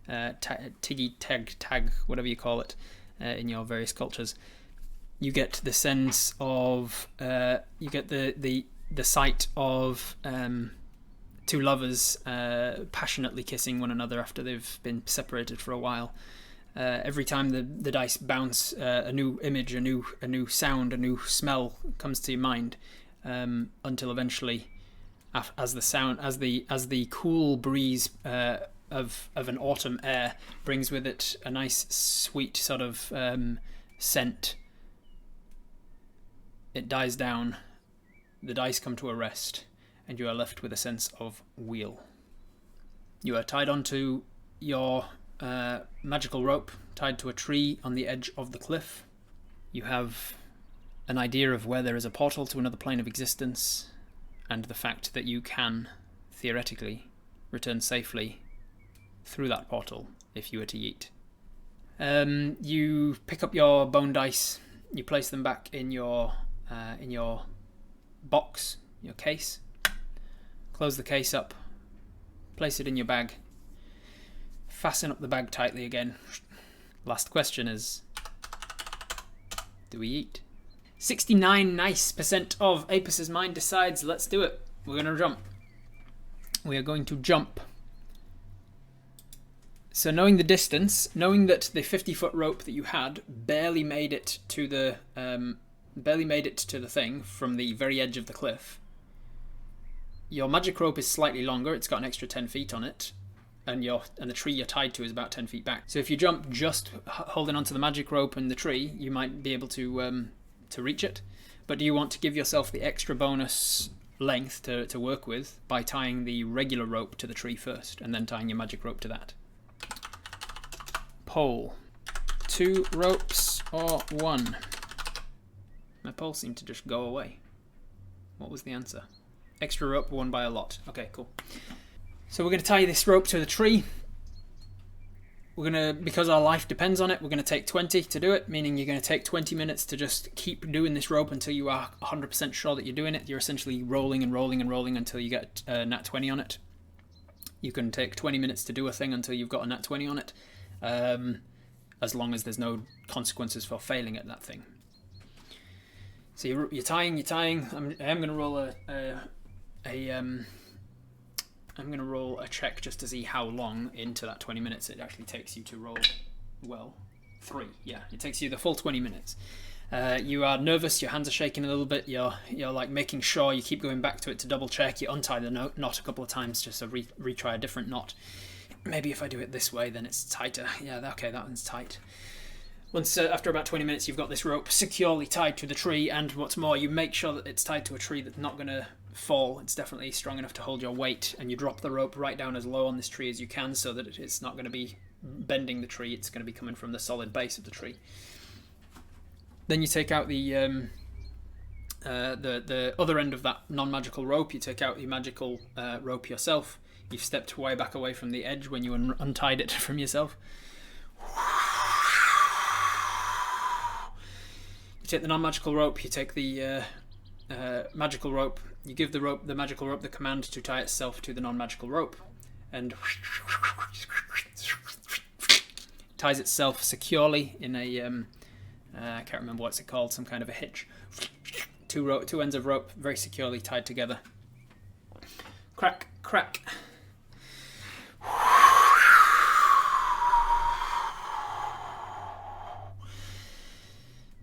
tiggy, tag, whatever you call it in your various cultures. You get the sense of you get the sight of 2 lovers passionately kissing one another after they've been separated for a while. Every time the dice bounce, a new image, a new sound, a new smell comes to your mind, until eventually, as the cool breeze of an autumn air brings with it a nice sweet sort of scent, it dies down, the dice come to a rest, and you are left with a sense of wheel. You are tied onto your magical rope, tied to a tree on the edge of the cliff. You have an idea of where there is a portal to another plane of existence, and the fact that you can, theoretically, return safely through that portal if you were to yeet. You pick up your bone dice, you place them back in your box, your case, close the case up, place it in your bag, fasten up the bag tightly again. Last question is, do we eat? 69 nice % of Apus's mind decides, let's do it. We're going to jump. We are going to jump. So knowing the distance, knowing that the 50-foot rope that you had barely made it to the thing from the very edge of the cliff, your magic rope is slightly longer. It's got an extra 10 feet on it, and the tree you're tied to is about 10 feet back. So if you jump just holding onto the magic rope and the tree, you might be able to reach it. But do you want to give yourself the extra bonus length to work with by tying the regular rope to the tree first and then tying your magic rope to that? Pole. 2 ropes or 1? My pole seemed to just go away. What was the answer? Extra rope won by a lot. Okay, cool. So we're going to tie this rope to the tree. Because our life depends on it, we're going to take 20 to do it, meaning you're going to take 20 minutes to just keep doing this rope until you are 100% sure that you're doing it. You're essentially rolling and rolling and rolling until you get a nat 20 on it. You can take 20 minutes to do a thing until you've got a nat 20 on it, as long as there's no consequences for failing at that thing. So you're tying. I am going to roll I'm going to roll a check just to see how long into that 20 minutes it actually takes you to roll. Well, 3. Yeah, it takes you the full 20 minutes. You are nervous. Your hands are shaking a little bit. You're like making sure. You keep going back to it to double check. You untie the knot a couple of times just to retry a different knot. Maybe if I do it this way, then it's tighter. Yeah, okay, that one's tight. Once after about 20 minutes, you've got this rope securely tied to the tree, and what's more, you make sure that it's tied to a tree that's not going to fall. It's definitely strong enough to hold your weight, and you drop the rope right down as low on this tree as you can so that it's not going to be bending the tree. It's going to be coming from the solid base of the tree. Then you take out the other end of that non-magical rope. You take out your magical rope yourself. You've stepped way back away from the edge when you untied it from yourself. You take the non-magical rope. You take the magical rope. You give the magical rope the command to tie itself to the non-magical rope, and ties itself securely in a I can't remember what's it called, some kind of a hitch. Two ends of rope very securely tied together. Crack, crack.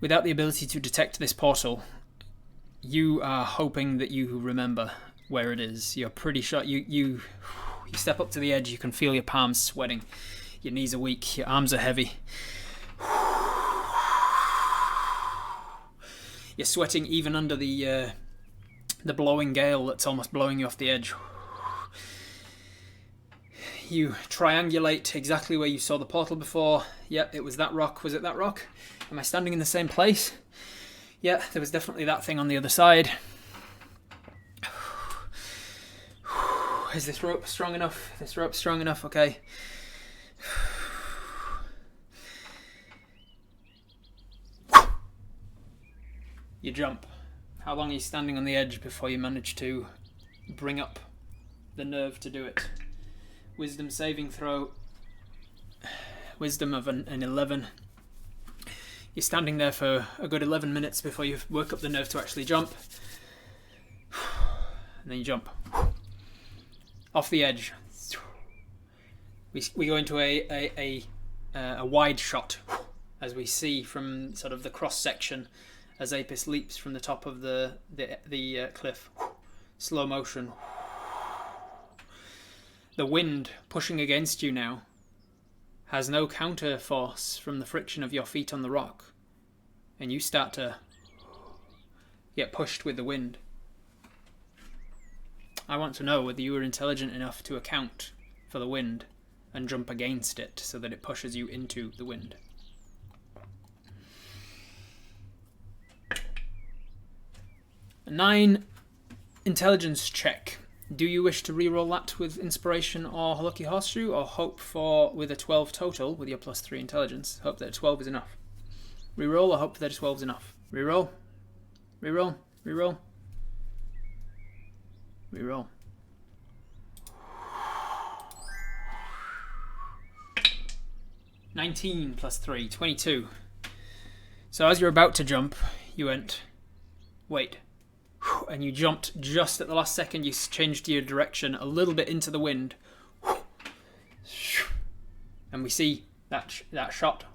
Without the ability to detect this portal, you are hoping that you remember where it is. You're pretty sure. You step up to the edge. You can feel your palms sweating. Your knees are weak. Your arms are heavy. You're sweating even under the blowing gale that's almost blowing you off the edge. You triangulate exactly where you saw the portal before. Yep, it was that rock. Was it that rock? Am I standing in the same place? Yeah, there was definitely that thing on the other side. Is this rope strong enough? This rope's strong enough, okay. You jump. How long are you standing on the edge before you manage to bring up the nerve to do it? Wisdom saving throw. Wisdom of an 11. You're standing there for a good 11 minutes before you work up the nerve to actually jump. And then you jump. Off the edge. We go into a wide shot as we see from sort of the cross section as Apis leaps from the top of the cliff. Slow motion. The wind pushing against you now has no counter force from the friction of your feet on the rock, and you start to get pushed with the wind. I want to know whether you are intelligent enough to account for the wind and jump against it so that it pushes you into the wind. A 9 intelligence check. Do you wish to reroll that with inspiration or lucky horseshoe, or hope for with a 12 total with your +3 intelligence? Hope that a 12 is enough. Reroll or hope that a 12 is enough? Reroll. Reroll. Reroll. Reroll. (19 + 3) 22. So as you're about to jump, you went, wait. And you jumped just at the last second. You changed your direction a little bit into the wind, and we see that shot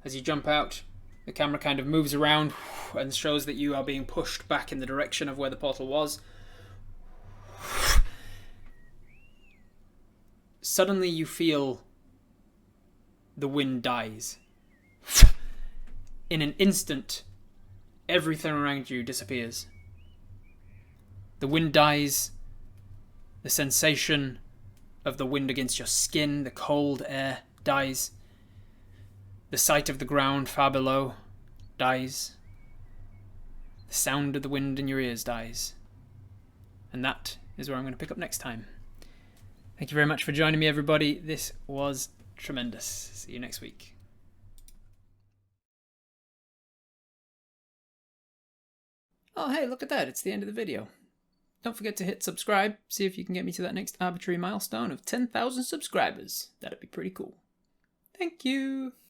as you jump out. The camera kind of moves around and shows that you are being pushed back in the direction of where the portal was. Suddenly you feel the wind dies. In an instant, everything around you disappears. The wind dies. The sensation of the wind against your skin, the cold air, dies. The sight of the ground far below dies. The sound of the wind in your ears dies. And that is where I'm going to pick up next time. Thank you very much for joining me, everybody. This was tremendous. See you next week. Oh, hey, look at that. It's the end of the video. Don't forget to hit subscribe. See if you can get me to that next arbitrary milestone of 10,000 subscribers. That'd be pretty cool. Thank you.